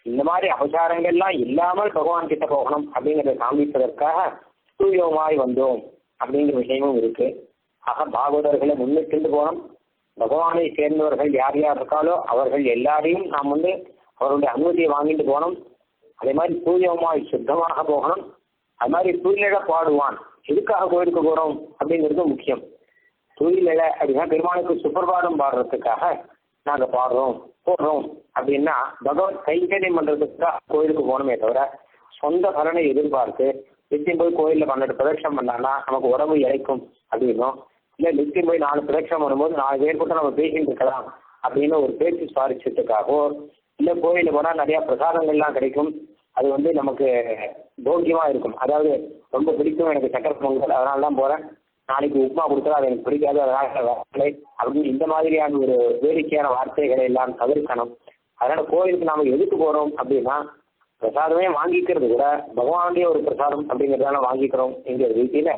இந்த மாதிரி அபச்சாரங்கள்லாம் இல்லாமல் பகவான் கிட்ட போகணும் அப்படிங்கிறத காண்பிப்பதற்காக தூயோமாய் வந்தோம் அப்படிங்கிற விஷயமும் இருக்கு. ஆக பாகவதர்களை முன்னிட்டு போனோம். பகவானை சேர்ந்தவர்கள் யார் யார் இருக்காலோ அவர்கள் எல்லாரையும் நாம் வந்து அவருடைய அனுமதியை வாங்கிட்டு போனோம். அதே மாதிரி தூயமாய் சுத்தமாக போகணும். அது மாதிரி தூயிலழ பாடுவான். எதுக்காக கோயிலுக்கு போறோம் அப்படிங்கிறது முக்கியம். தூயிலழ அப்படின்னா பெருமாளுக்கு சுப்பிரபாதம் பாடுறதுக்காக நாங்கள் போடுறோம் அப்படின்னா பகவத் கைங்கரியம் பண்றதுக்காக கோயிலுக்கு போகணுமே தவிர சொந்த பலனை எதிர்பார்த்து நித்தியம் போய் கோயிலில் 12 பிரதட்சம் பண்ணான்னா நமக்கு உடம்பு இறைக்கும் அப்படின்னும், இல்லை நித்தியம் போய் 4 பிரதட்சம் பண்ணும்போது 4 பேர் கூட நம்ம பேசிட்டு இருக்கலாம் அப்படின்னு ஒரு பேச்சு சுவாரிச்சதுக்காகவோ, இல்லை கோயிலில் போனால் நிறையா பிரசாதங்கள்லாம் கிடைக்கும், அது வந்து நமக்கு போக்கியமாக இருக்கும், அதாவது ரொம்ப பிடிக்கும் எனக்கு சக்கரை பொங்கல் அதனால தான் போகிறேன், நாளைக்கு உப்புமா கொடுத்தா அது எனக்கு பிடிக்காது அதனால வரலை அப்படின்னு இந்த மாதிரியான ஒரு வேடிக்கையான வார்த்தைகளை எல்லாம் தவிர்க்கணும். அதனால கோயிலுக்கு நாம எதுக்கு போறோம் அப்படின்னா பிரசாதமே வாங்கிக்கிறது கூட பகவானுடைய ஒரு பிரசாதம் அப்படிங்கிறதால வாங்கிக்கிறோம் என்கிற ரீதியில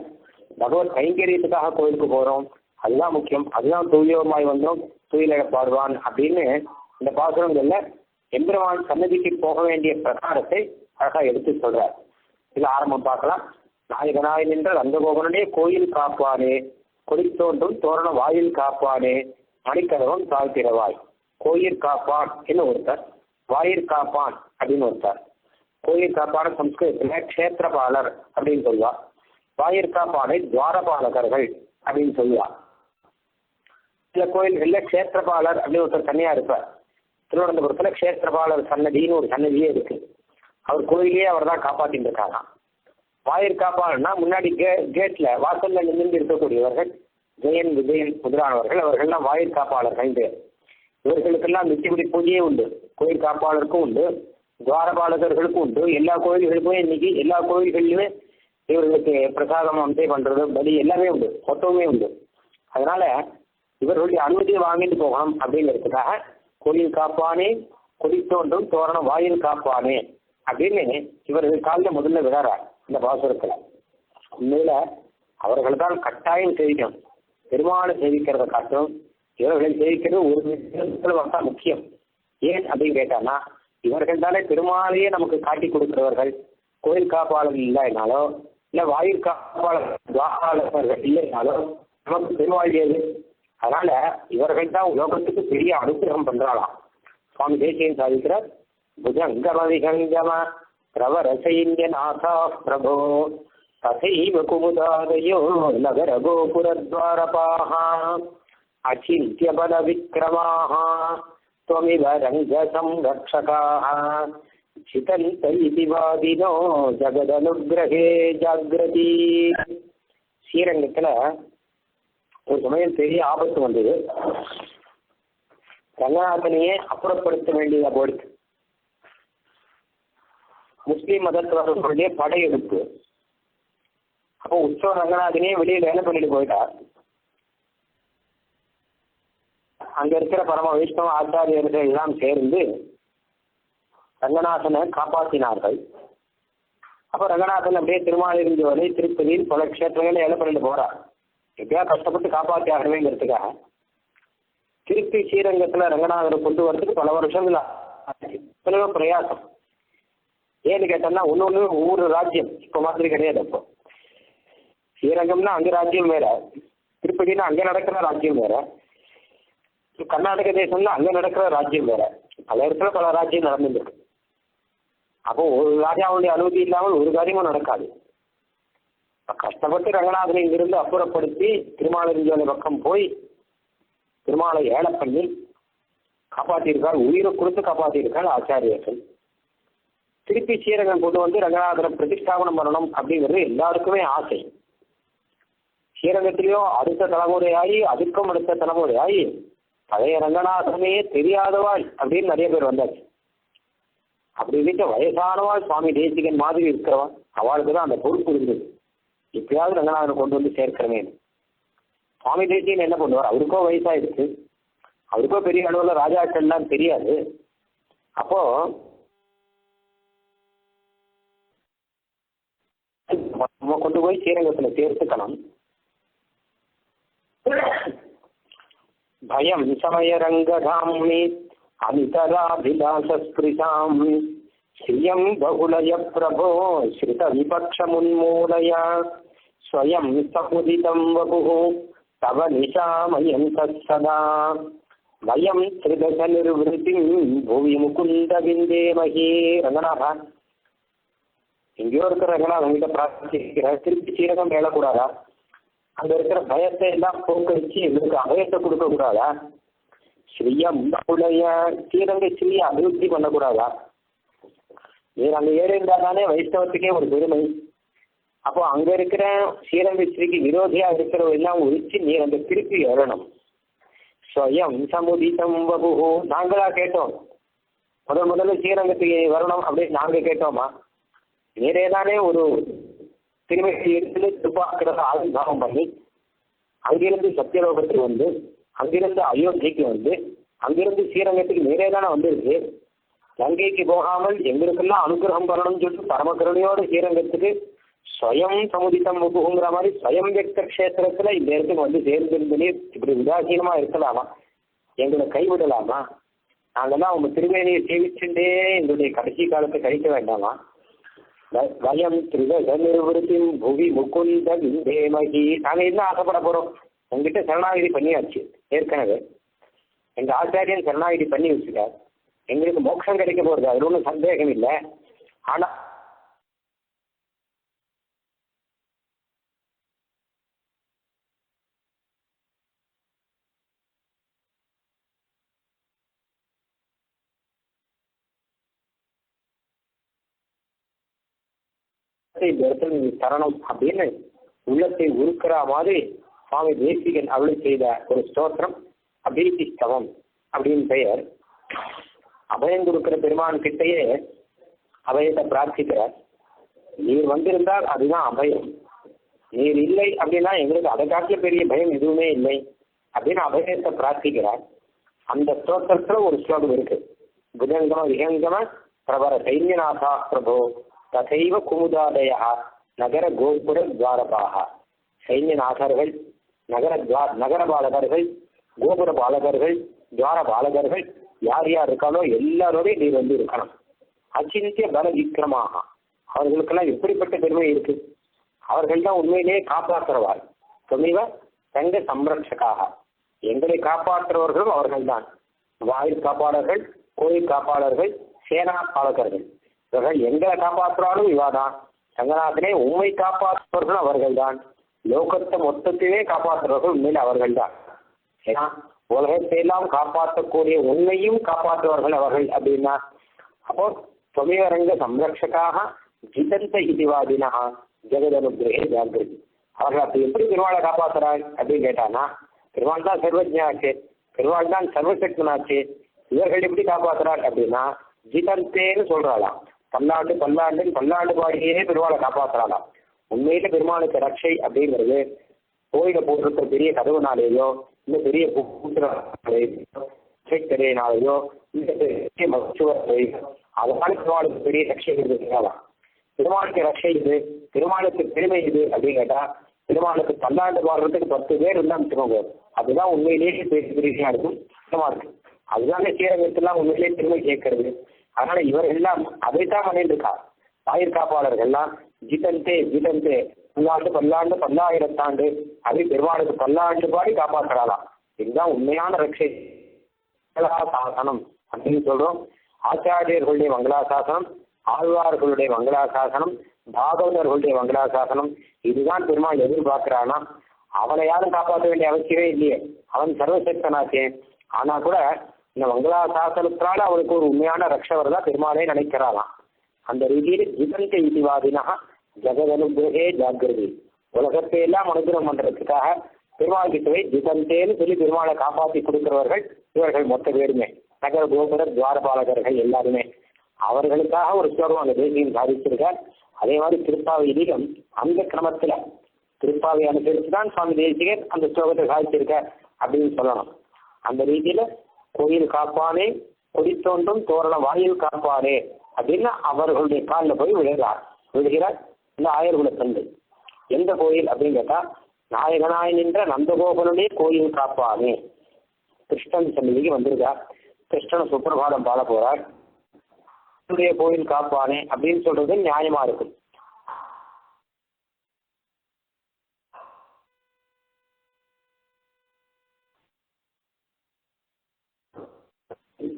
பகவத் கைங்கரியத்துக்காக கோயிலுக்கு போறோம். அதுதான் முக்கியம். அதுதான் தூயமாய் வந்தோம் தூயில பாடுவான் அப்படின்னு இந்த பாசுரங்கள்ல எம்பெருமான் சன்னதிக்கு போக வேண்டிய பிரசாதத்தை அழகா எடுத்து சொல்றார். இது ஆரம்பம் பார்க்கலாம். நாயகனாய் நின்ற நந்தகோபனே கோயில் காப்பானே, கொடித்தோன்றும் தோரண வாயில் காப்பானே, மணிக்கதவம் தாழ்த்திரவாய். கோயில் காப்பான் என்ன ஒருத்தர், வாயிற் காப்பான் அப்படின்னு ஒருத்தர். கோயில் காப்பான சம்ஸ்கிருதத்துல க்ஷேத்திரபாலர் அப்படின்னு சொல்லுவா. வாயிற் காப்பானை துவாரபாலகர்கள் அப்படின்னு சொல்லுவா. சில கோயில்கள்ல க்ஷேத்திரபாலர் அப்படின்னு ஒருத்தர் தனியா இருப்பார். திருவனந்தபுரத்துல க்ஷேத்திரபாலர் சன்னதின்னு ஒரு சன்னதியே இருக்கு. அவர் கோயிலே அவர் தான் காப்பாத்திட்டு இருக்காங்க. வாயிற் காப்பாளர்னா முன்னாடி கேட்ல வாசல்ல நின்று இருக்கக்கூடியவர்கள் ஜெயன் விஜயன் முதலானவர்கள், அவர்கள்லாம் வாயிற் காப்பாளர்கள். இவர்களுக்கெல்லாம் நித்தியபடி பூஜையே உண்டு. கோயில் காப்பாளருக்கும் உண்டு, துவாரபாலகர்களுக்கும் உண்டு. எல்லா கோயில்களுக்குமே இன்னைக்கு எல்லா கோயில்கள்லையுமே இவர்களுக்கு பிரசாதம் அம்சை பண்றது பலி எல்லாமே உண்டு, மொத்தமே உண்டு. அதனால இவர்களுடைய அனுமதியை வாங்கிட்டு போகணும் அப்படிங்கிறதுக்காக கோயில் காப்பானே, கொடித்தோன்றும் தோரணம் வாயில் காப்பானே அப்படின்னு இவர்கள் காலில் முதல்ல விழறார். இந்த பாசுரத்துல உண்மையில அவர்கள் தான் கட்டாயம் சேவிக்கணும். பெருமாளை சேவிக்கிறத காட்டும் இவர்களை சேவிக்கிறது ஒரு வந்தா முக்கியம். ஏன் அப்படின்னு கேட்டான்னா இவர்கள் தானே பெருமாளையே நமக்கு காட்டி கொடுக்கிறவர்கள். கோயில் காப்பாளர் இல்லைனாலோ இல்லை வாயில் காப்பாளர்கள் இல்லைனாலோ நமக்கு பெருவாழ்வியது. அதனால இவர்கள் தான் உலகத்துக்கு பெரிய அனுகிரகம் பண்றாளாம். சுவாமி தேசியன் சாதிக்கிறார், புஜங்கமவிகங்கம பிரவரசைன்யநாதா பிரபோ தசைவ குமுதாதயோ நகர கோபுரத்வாரபாஹ அச்சிந்த்ய பல விக்ரமாஹ त्वमिव रङ्गसंरक्षकाः चितन्त इति वादिनो ஜகதனுகிரகே ஜாகிரதி. ஸ்ரீரங்கத்தில் ஒரு சமயம் பெரிய ஆபத்து வந்தது. ரங்கநாதனையே அப்புறப்படுத்த வேண்டியதாக போயிடுது. முஸ்லீம் மதத்தவர்களுடைய படையெடுப்பு. அப்போ உற்சவ ரங்கநாதனையே வெளியில் என்ன பண்ணிட்டு போயிட்டார். அங்க இருக்கிற பரம வைஷ்ணவ ஆச்சாரியர்கள் எல்லாம் சேர்ந்து ரங்கநாதனை காப்பாற்றினார்கள். அப்ப ரங்கநாதன் அப்படியே திருமாலிருந்து வரை திருப்பதியில் பல கஷேத்திரங்களை என்ன பண்ணிட்டு போறார். எப்படியா கஷ்டப்பட்டு காப்பாற்றி ஆகவேங்கிறதுக்காக திருப்பி ஸ்ரீரங்கத்துல ரங்கநாதனை கொண்டு வரதுக்கு பல வருஷங்கள் ஆச்சு. பிரயாசம். ஏன்னு கேட்டோம்னா ஒன்னொன்னு ஒவ்வொரு ராஜ்யம் இப்ப மாதிரி கிடையாது. அப்போ ஸ்ரீரங்கம்னா அங்க ராஜ்யம் வேற, திருப்பதினா அங்க நடக்கிற ராஜ்யம் வேற, கர்நாடக தேசம்னா அங்க நடக்கிற ராஜ்யம் வேற. பல இடத்துல பல ராஜ்யம் நடந்துருக்கு. அப்போ ஒரு ராஜாவுடைய அனுமதி இல்லாமல் ஒரு காரியமும் நடக்காது. கஷ்டப்பட்டு ரங்கநாதனை இங்கிருந்து அப்புறப்படுத்தி திருமாலிருஞ்சோலை பக்கம் போய் திருமாலை ஏழை பண்ணி காப்பாற்றியிருக்கார். உயிரை கொடுத்து காப்பாற்றியிருக்கார் ஆச்சாரியர்கள். திருப்பி ஸ்ரீரங்கம் கொண்டு வந்து ரங்கநாதனை பிரதிஷ்டாபனம் பண்ணணும் அப்படிங்கிறது எல்லாருக்குமே ஆசை. ஸ்ரீரங்கத்திலேயோ அடுத்த தலைமுறையாகி அதுக்கும் அடுத்த தலைமுறையாகி பழைய ரங்கநாதனே தெரியாதவாள் அப்படின்னு நிறைய பேர் வந்தாச்சு. அப்படி இருக்க வயசானவாள் சுவாமி தேசிகன் மாதிரி இருக்கிறவன் அவளுக்கு தான் அந்த பொறுப்பு இருந்தது. எப்பயாவது ரங்கநாதனை கொண்டு வந்து சேர்க்கிறமே. சுவாமி தேசிகன் என்ன பண்ணுவார், அவருக்கோ வயசாயிருக்கு, அவருக்கோ பெரிய அளவில் ராஜாக்கள்லாம் தெரியாது. அப்போ நம்ம கொண்டு போய் ஸ்ரீரங்கத்தில் சேர்த்துக்கணும். பயம் சமயரங்கதாமி அமிதராபிலாசஸ்பிருஷாம் ஸ்ரீயம் பகுலய பிரபோ ஸ்ருத விபக்ஷமுன்மூலய ஸ்வயம் சமுதிதம் வபுः தவ நிஷாமயம் தத்சதா வயம் த்ரிதச நிர்வృతిம் புவி முகுந்த விந்தேமஹி. ரங்கநாதா எங்கேயோ இருக்கிற ரங்கநாதன் கிட்ட பிரார்த்திக்கிற திருப்பி ஸ்ரீரங்கம் மேலக்கூடாதா? அங்க இருக்கிற பயத்தை எல்லாம் போக்கடிச்சு எங்களுக்கு அபயத்தை கொடுக்க கூடாதா? ஸ்ரீயம் பகுலய ஸ்ரீரங்க ஸ்ரீயை அபிவிருத்தி பண்ணக்கூடாதா? நீர் அங்க ஏறி இருந்தா தானே வைஷ்ணவத்துக்கே ஒரு பெருமை. அப்போ அங்க இருக்கிற ஸ்ரீரங்க ஸ்ரீக்கு விரோதியா இருக்கிறவங்க எல்லாம் ஒழிச்சு நீர் அந்த திருப்பி ஏறணும். ஸ்வயம் சமுதிதம் வபுஹு. நாங்களா கேட்டோம்? முதல்ல ஸ்ரீரங்கத்துக்கு வரணும் அப்படின்னு நாங்க கேட்டோமா? நீரே தானே ஒரு திருமணத்தை எடுத்து திருப்பாக்கிறத ஆவிர்வாவம் பண்ணி அங்கிருந்து சத்தியலோகத்துக்கு வந்து அங்கிருந்து அயோத்திக்கு வந்து அங்கிருந்து ஸ்ரீரங்கத்துக்கு நேரே தானே வந்துருக்கு. லங்கைக்கு போகாமல் எங்களுக்கெல்லாம் அனுகிரகம் பண்ணணும்னு சொல்லிட்டு பரமகருணையோட ஸ்ரீரங்கத்துக்கு ஸ்வயம் சமுதிதம் வபுங்கிற மாதிரி ஸ்வயம் வியக்த கஷேத்திரத்துல இந்த இடத்துக்கு வந்து சேர்ந்திருந்தே இப்படி உதாசீனமா இருக்கலாமா? எங்களை கைவிடலாமா? நாங்கெல்லாம் உங்க திருமேனியை சேவிச்சுட்டே எங்களுடைய கடைசி காலத்தை கழிக்க வேண்டாமா? வயம் த்ரிதச நிர்வృతిம் புவி முகுந்த விந்தேமஹி. நாங்க என்ன ஆசைப்பட போறோம்? உங்ககிட்ட சரணாகிதி பண்ணியாச்சு ஏற்கனவே. எங்க ஆச்சாரியன் சரணாகிதி பண்ணி வச்சுட்டார். எங்களுக்கு மோட்சம் கிடைக்க போறது அதுல ஒன்றும் சந்தேகம் இல்லை. ஆனா இந்த இடத்துல நீங்க தரணும் அப்படின்னு உள்ளத்தை உருக்கிற மாதிரி சுவாமி தேசிகன் அருளி செய்த ஒரு ஸ்தோத்திரம் அபீதிஸ்தவம் அப்படின்னு பெயர். அபயம் கொடுக்கிற பெருமான் கிட்டையே அபயத்தை பிரார்த்திக்கிறார். நீர் வந்திருந்தால் அதுதான் அபயம், நீர் இல்லை அப்படின்னா எங்களுக்கு அதை காட்டில பெரிய பயம் எதுவுமே இல்லை அப்படின்னு அபயத்தை பிரார்த்திக்கிறார். அந்த ஸ்தோத்திரத்துல ஒரு ஸ்லோகம் இருக்கு. புஜங்கம விஹங்கம பிரபர சைன்யநாதா பிரபோ ததைவ குமுதாதய நகர கோபுர துவாரபாக. சைன்யநாதர்கள், நகர பாலகர்கள், கோபுர பாலகர்கள், துவார பாலகர்கள் யார் யார் இருக்காலோ எல்லாரோடையும் நீர் வந்து இருக்கணும். அச்சிந்திய பல விக்ரமாக, அவர்களுக்கெல்லாம் எப்படிப்பட்ட பெருமை இருக்கு. அவர்கள் தான் உண்மையிலேயே காப்பாற்றுவார். துணிவ தங்க சம்ரட்சகாக, எங்களை காப்பாற்றுறவர்களும் அவர்கள் தான். வாயில் காப்பாளர்கள், கோயில் காப்பாளர்கள், சேனா பாலகர்கள், இவர்கள் எங்களை காப்பாற்றுறாலும் இவாதான். ரங்கநாதனே உண்மை காப்பாற்றுறவர்களும் அவர்கள் தான். லோகத்தை மொத்தத்தையே காப்பாற்றுறவர்கள் உண்மையில் அவர்கள் தான். ஏன்னா உலகத்தை எல்லாம் காப்பாற்றக்கூடிய உண்மையும் காப்பாற்றுவார்கள் அவர்கள் அப்படின்னா, அப்போ துவமிவரங்க சம்ரட்சகாக ஜிதந்த இதிவாதினா ஜெகதனுகிரகே ஜாகிரதி. அவர்கள் அப்படி எப்படி பெருமாளை காப்பாற்றுறாங்க அப்படின்னு கேட்டானா, பெருமாள் தான் சர்வஜாச்சு, பெருமாள் தான் சர்வசக்தனாச்சு, இவர்கள் எப்படி காப்பாற்றுறாள் அப்படின்னா ஜிதந்தேன்னு சொல்றாளாம். பல்லாண்டு பல்லாண்டு பல்லாண்டு பாடியே பெருமாளை காப்பாற்றுறாளாம். உண்மையில பெருமாளுக்கு ரட்சை அப்படிங்கிறது கோயிலை போட்டிருக்கிற பெரிய கதவுனாலேயோ, இந்த பெரிய புத்திரையினாலேயோ, இந்த பெரிய மருத்துவரையோ, அதனால பெருமாளுக்கு பெரிய ரட்சை இருக்கலாம். பெருமாளுக்கு ரட்சை இது, பெருமாளுக்கு பெருமை இது அப்படின்னு கேட்டா, பெருமாளுக்கு பல்லாண்டு பாடுறதுக்கு 10 பேர் இருந்தா வச்சுக்கோங்க, அதுதான் உண்மையிலேயே பெருமையா இருக்கும் பெருமாளுக்கு. அதுதானே ஸ்ரீரங்கத்தெல்லாம் உண்மையிலேயே பெருமை கேட்கறது. அதனால இவர் எல்லாம் அதைத்தான் பண்ணிட்டு இருக்கா. ஆயிரக்காப்பாளர்கள்லாம் ஜிதந்தே ஜிதந்தே பல்லாண்டு பல்லாண்டு பல்லாயிரத்தாண்டு அப்படி பெருமாளுக்கு பல்லாண்டு பாடி காப்பாற்றுறாளாம். இதுதான் உண்மையான ரட்சை சாசனம் அப்படின்னு சொல்றோம். ஆச்சாரியர்களுடைய மங்களாசாசனம், ஆழ்வார்களுடைய மங்களாசாசனம், பாகவதர்களுடைய மங்களாசாசனம், இதுதான் பெருமாள் எதிர்பார்க்கிறானா. அவனை யாரும் காப்பாற்ற வேண்டிய அவசியமே இல்லையே, அவன் சர்வசக்தனாச்சே. ஆனா கூட இந்த மங்களாசாசனத்தினால அவனுக்கு ஒரு உண்மையான ரட்சவர் தான் பெருமாளே நினைக்கிறாளாம். அந்த ரீதியில் ஜிதந்த இதிவாதினா ஜெகதனுகிரகே ஜாகிரதி, உலகத்தை எல்லாம் அனுகிரகம் பண்றதுக்காக பெருமாள் கிட்டவே ஜிதந்தேன்னு சொல்லி பெருமாளை காப்பாற்றி கொடுக்கிறவர்கள் இவர்கள் மொத்த பேருமே, நகர கோபுர துவாரபாலகர்கள் எல்லாருமே. அவர்களுக்காக ஒரு ஸ்லோகம் அந்த தேசியம் சாதிச்சிருக்கார். அதே மாதிரி திருப்பாவையிலும் அந்த கிரமத்துல திருப்பாவை அனுசரிச்சுதான் சுவாமி தேசிகர் அந்த ஸ்லோகத்தை சாதிச்சிருக்கார் அப்படின்னு சொல்லணும். அந்த ரீதியில கோயில் காப்பானே, கொடித்தோன்றும் தோரண வாயில் காப்பானே அப்படின்னு அவர்களுடைய காலில் போய் விழுகிறார் இந்த ஆயர்குல தந்து. எந்த கோயில் அப்படின்னு கேட்டா, நாயகனாய் நின்ற நந்தகோபனுடைய கோயில் காப்பானே. கிருஷ்ணன் சந்நிதிக்கு வந்திருக்கார். கிருஷ்ணன் சுப்பிரபாதம் பாட போறார். கோயில் காப்பானே அப்படின்னு சொல்றது நியாயமா இருக்கும்.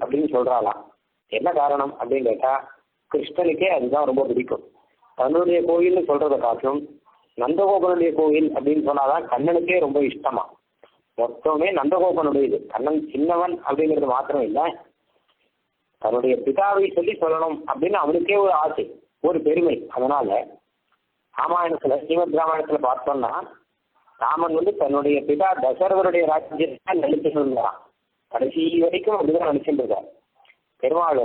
அப்படின்னு சொல்றாளாம். என்ன காரணம் அப்படின்னு கேட்டா, கிருஷ்ணனுக்கே அதுதான் ரொம்ப பிடிக்கும். தன்னுடைய கோயில்னு சொல்றதை காட்டிலும் நந்தகோபனுடைய கோயில் அப்படின்னு சொன்னாதான் கண்ணனுக்கே ரொம்ப இஷ்டமா. மொத்தமே நந்தகோபனுடையது. கண்ணன் சின்னவன் அப்படிங்கிறது மாத்திரம் இல்லை, தன்னுடைய பிதாவை சொல்லி சொல்லணும் அப்படின்னு அவனுக்கே ஒரு ஆசை, ஒரு பெருமை. அதனால ராமாயணத்துல, ஸ்ரீமத் ராமாயணத்துல பார்த்தோம்னா, ராமன் தன்னுடைய பிதா தசரதருடைய ராஜ்யத்தை நினைச்சுட்டு இருந்தான். கடைசி வரைக்கும் அப்படிதான் நினைச்சுட்டு இருக்கார். பெருமாள்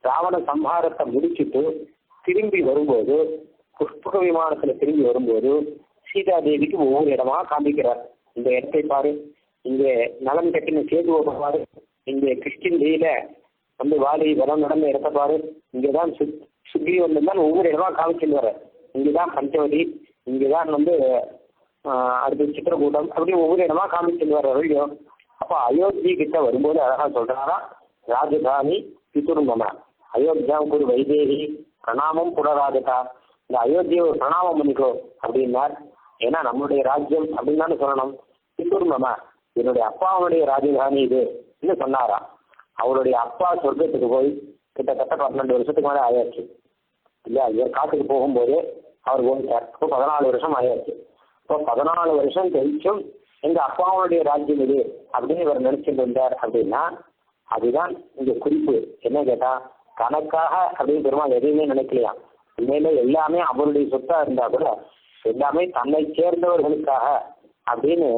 ராவண சம்ஹாரத்தை முடிச்சுட்டு திரும்பி வரும்போது, புஷ்பக விமானத்துல திரும்பி வரும்போது சீதா தேவிக்கு ஒவ்வொரு இடமா காண்பிக்கிறார். இந்த இடத்தை பாரு, இங்க நலம் கட்டின சேதுவை பாரு, இங்க கிருஷ்ணகிரியில வாலி வரம் நடந்த இடத்தை பாரு, இங்கதான் சுக்ரீவன் தான் ஒவ்வொரு இடமா காமிச்சுட்டு வர, இங்கதான் பஞ்சவதி, இங்கதான் அடுத்த சித்திரக்கூட்டம், அப்படி ஒவ்வொரு இடமா காமிச்சுட்டு வர வழியோ. அப்ப அயோத்தி கிட்ட வரும்போது அழகா சொல்றாரா, ராஜதானி பிதுர்மம, அயோத்தியாவுக்கு ஒரு வைதேகி பிரணாமம் புனராஜதா, இந்த அயோத்தியை ஒரு பிரணாமம் பண்ணிக்கோ அப்படின்னார். ஏன்னா நம்மளுடைய ராஜ்யம் அப்படின்னு தானே சொல்லணும். பிதுர்மம, என்னுடைய அப்பாவுடைய ராஜதானி இது இன்னும் சொன்னாரா. அவருடைய அப்பா சொர்க்கத்துக்கு போய் கிட்டத்தட்ட 12 வருஷத்துக்கு மேலே ஆயாச்சு இல்லையா. இவர் காட்டுக்கு போகும்போது அவர் போயிட்டார். இப்போ 14 வருஷம் ஆயாச்சு. இப்போ 14 வருஷம் கழிச்சும் எங்க அப்பாவுடைய ராஜ்யம் இது அப்படின்னு இவர் நினைச்சிட்டு இருந்தார் அப்படின்னா, அதுதான் இங்க குறிப்பு. என்ன கேட்டா, தனக்காக அப்படின்னு பெருமாள் எதையுமே நினைக்கலையா. உண்மையில எல்லாமே அவருடைய சொத்தா இருந்தா கூட எல்லாமே தன்னை சேர்ந்தவர்களுக்காக அப்படின்னு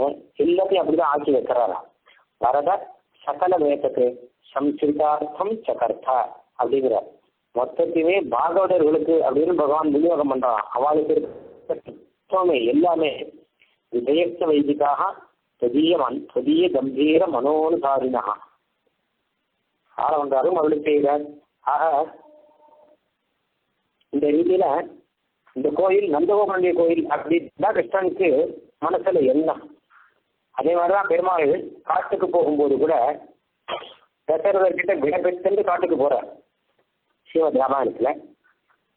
எல்லாத்தையும் அப்படிதான் ஆக்கி வைக்கிறாராம். வரத சகல வேதத்து சம்ஸ்கிருதார்த்தம் சகர்த்தா அப்படிங்கிறார். மொத்தத்தையுமே பாகவதர்களுக்கு அப்படின்னு பகவான் விநியோகம் பண்றான். அவளுக்கு எல்லாமே விஜயத்த வைதிகாக புதிய கம்பீர மனோனுசாரினா ஆள வந்தாலும் அவளுக்கு செய்கிறார். ஆக இந்த ரீதியில இந்த கோயில் நந்தகோபனுடைய கோயில் அப்படின்னா கிருஷ்ணனுக்கு மனசுல எண்ணம். அதே மாதிரிதான் பெருமாள் காட்டுக்கு போகும்போது கூட தசரதர்கிட்ட விட பெற்று காட்டுக்கு போறார் ஸ்ரீமத் ராமாயணத்துல.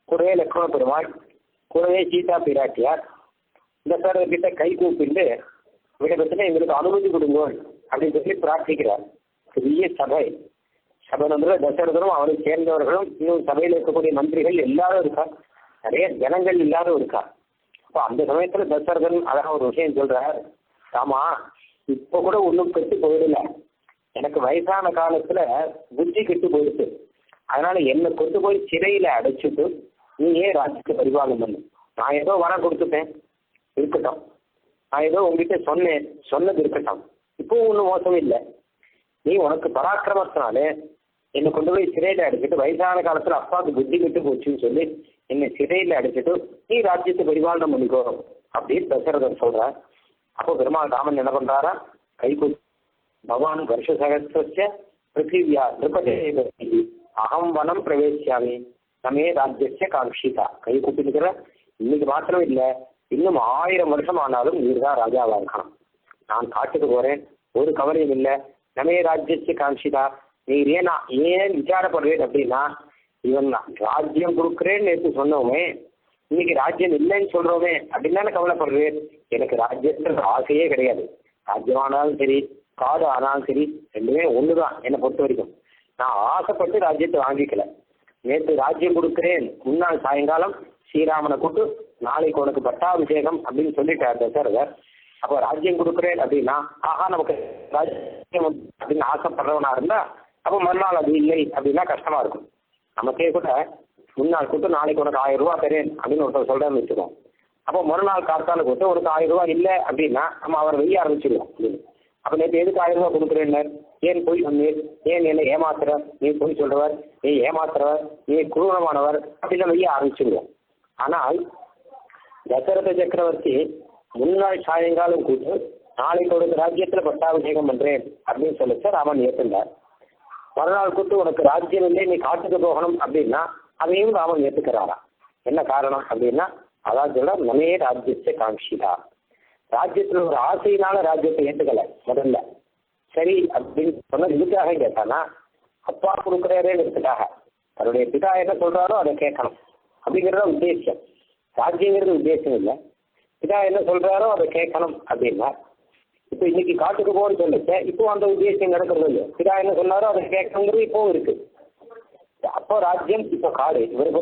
கூடவே லக்ஷ்மண பெருமாள், கூடவே சீதா பிராட்டியார் தசரதர்கிட்ட கை கூப்பிட்டு விட பெற்று எங்களுக்கு அனுமதி கொடுங்க அப்படின்னு சொல்லி பிரார்த்திக்கிறார். பெரிய சபை. சபை வந்து தசரதரும் அவரை சேர்ந்தவர்களும் இன்னும் சபையில் இருக்கக்கூடிய மந்திரிகள் எல்லாரும் இருக்கா, நிறைய ஜனங்கள் எல்லாரும் இருக்கா. அப்போ அந்த சமயத்துல தசரதன் அழகா ஒரு விஷயம் சொல்றார், ஆமா இப்போ கூட ஒன்றும் கெட்டு போயிடல, எனக்கு வயசான காலத்துல புத்தி கெட்டு போயிடுச்சு, அதனால என்னை கொண்டு போய் சிறையில அடைச்சிட்டு நீ ஏன் ராஜ்யத்தை பரிபாலனம் பண்ணு. நான் ஏதோ வரம் கொடுத்துட்டேன் இருக்கட்டும், நான் ஏதோ உங்ககிட்ட சொன்னது இருக்கட்டும், இப்போ ஒன்றும் மோசம் இல்லை. நீ உனக்கு பராக்கிரமத்தினாலே என்னை கொண்டு போய் சிறையில அடைச்சிட்டு வயசான காலத்துல அப்பாவுக்கு புத்தி கெட்டு போச்சுன்னு சொல்லி என்னை சிறையில அடைச்சிட்டு நீ ராஜ்யத்தை பரிபாலனம் பண்ணிக்கோ அப்படின்னு தசரதன் சொல்றார். அப்போ பெருமாள் ராமன் என்ன பண்றாரா, கைக்கு பகவான் வருஷ சகசிய பிருத்திவியா நிருபதே அகம் வனம் பிரவேசியாமி நமே ராஜ்யசிய காங்கிதா. கை கூப்பிட்டுக்கிற இன்னைக்கு மாத்திரம் இல்லை, இன்னும் 1000 வருஷம் ஆனாலும் நீர் தான் ராஜாவா இருக்கலாம். நான் காட்டுக்கு போறேன், ஒரு கவலையும் இல்லை. நமே ராஜ்யசிய காங்கிதா, நீர் ஏன் விசாரப்படுறேன் அப்படின்னா, இவன் ராஜ்யம் கொடுக்குறேன்னு நேற்று சொன்னோமே, இன்னைக்கு ராஜ்யம் இல்லைன்னு சொல்றோமே அப்படின்னு தானே கவலைப்படுறேன். எனக்கு ராஜ்யத்துல ஆசையே கிடையாது. ராஜ்யமானாலும் சரி, காடு ஆனாலும் சரி, ரெண்டுமே ஒண்ணுதான் என்னை பொறுத்த வரைக்கும். நான் ஆசைப்பட்டு ராஜ்யத்தை வாங்கிக்கல. நேற்று ராஜ்யம் கொடுக்குறேன், முன்னாள் சாயங்காலம் ஸ்ரீராமனை கூட்டு நாளைக்கு உனக்கு பட்டாபிஷேகம் அப்படின்னு சொல்லிட்டார் தசரதர். அப்போ ராஜ்யம் கொடுக்குறேன் அப்படின்னா, ஆஹா நமக்கு ராஜ்யம் அப்படின்னு ஆசைப்படுறவனா இருந்தா அப்போ மறுநாள் அது இல்லை அப்படின்னா கஷ்டமா இருக்கும். நமக்கே கூட முன்னாள் கூட்டு நாளைக்கு உனக்கு 1000 ரூபா தரேன் அப்படின்னு ஒருத்தர் சொல்றேன்னு வச்சுக்கோம். அப்போ மறுநாள் காத்தால கூட்டு உனக்கு 1000 ரூபா இல்லை அப்படின்னா நம்ம அவரை வெய்ய ஆரம்பிச்சிடுவோம் அப்படின்னு. அப்போ நேற்று எதுக்கு 1000 ரூபா கொடுக்குறேன்னு, ஏன் போய் சொன்னீர், ஏன் என்ன ஏமாத்துற, நீ போய் சொல்றவர், நீ ஏமாத்துறவர், நீ குரூரமானவர் அப்படின்னு வெய்ய ஆரம்பிச்சிடுவோம். ஆனால் தசரத சக்கரவர்த்தி முன்னாள் சாயங்காலம் கூட்டு நாளைக்கு உனக்கு ராஜ்யத்துல பட்டாபிஷேகம் பண்றேன் அப்படின்னு சொல்லிச்சு ராமன் ஏற்றுந்தார். மறுநாள் கூட்டு உனக்கு ராஜ்யம் இல்லை, நீ காட்டுக்கு போகணும் அப்படின்னா அதையும் ராமன் ஏற்றுக்கிறாரா. என்ன காரணம் அப்படின்னா, அதான் சொல்ற நமே ராஜ்யத்தை காங்கிதா. ராஜ்யத்துல ஒரு ஆசையினால ராஜ்யத்தை ஏற்றுக்கல முதல்ல. சரி அப்படின்னு சொன்ன இதுக்காக கேட்டானா, அப்பா கொடுக்குறாருன்றதுக்காக தன்னுடைய பிதா என்ன சொல்றாரோ அதை கேட்கணும் அப்படிங்கிறத உத்தேசம். ராஜ்யங்கிறது உத்தேசம் இல்லை, பிதா என்ன சொல்றாரோ அதை கேட்கணும் அப்படின்னா. இப்போ இன்னைக்கு காட்டுக்கு போன்னு சொல்லிச்சு, இப்போ அந்த உத்தேசம் நடக்கிறது இல்லை. பிதா என்ன சொன்னாரோ அதை கேட்கணுங்கிறது இப்போவும் இருக்கு. அப்போ ராஜ்யம், இப்போ காடு. இவருக்கு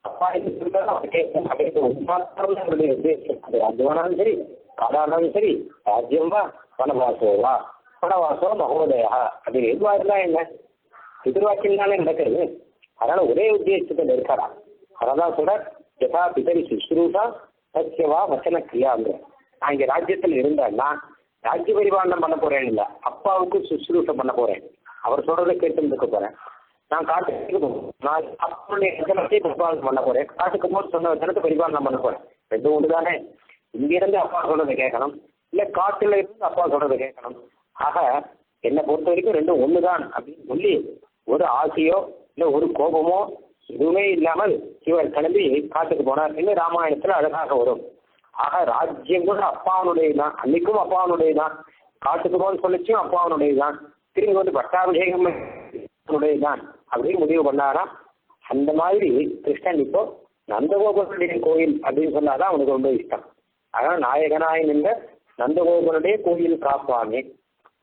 அப்பா என்ன சொல்றாரோ அதை கேட்கணும் அப்படின்னு மாத்திரம் அவருடைய உத்தேசம். அது ராஜ்யமானாலும் சரி, காடானாலும் சரி, ராஜ்யம் வா வனவாசோவா வனவாசோ மகோதயா அப்படி எதுவா இருந்தா என்ன, எதிர்வாக்கியம் தானே நடக்கிறது. அதனால ஒரே உத்தேசத்துல இருக்காரா. அதான் சொல்ற யதா பிதரி சுஷ்ரூஷா சத்தியவா வச்சன கிரியாங்க. நான் இங்க ராஜ்யத்துல இருந்தேன்னா ராஜ்ய பரிபாலனம் பண்ண போறேன் இல்லை, அப்பாவுக்கு சுஷ்ரூஷம் பண்ண போறேன், அவர் சொல்றதை கேட்டு இருக்க போறேன். நான் காட்டுக்கு நான் அப்பனுடைய வச்சனத்தை பரிபாலனம் பண்ண போறேன், காட்டுக்கு போது சொன்ன வச்சனத்தை பரிபாலனம் பண்ண போறேன். ரெண்டும் ஒன்று தானே. இங்க இருந்து அப்பா சொல்றதை கேட்கணும், இல்ல காட்டுல இருந்து அப்பா சொல்றதை கேட்கணும். ஆக என்னை பொறுத்த வரைக்கும் ரெண்டும் ஒண்ணுதான் அப்படின்னு சொல்லி ஒரு ஆசையோ இல்ல ஒரு கோபமோ எதுவுமே இல்லாமல் இவர் கிளம்பி காட்டுக்கு போனார். இன்னும் ராமாயணத்துல அழகாக வரும். ஆக ராஜ்யம் கூட அப்பாவனுடையதான், அன்னைக்கும் அப்பாவனுடையதான், காட்டுக்கு போன்னு சொல்லிச்சும் அப்பாவனுடையதான், திரும்பி வந்து பட்டாபிஷேகம் தான் அப்படின்னு முடிவு பண்ணாராம். அந்த மாதிரி கிருஷ்ணன் இப்போ நந்தகோபனுடைய கோயில் அப்படின்னு சொன்னாதான் அவனுக்கு ரொம்ப இஷ்டம். அதனால நாயகனாய் நின்ற நந்தகோபனுடைய கோயில் காப்பானே,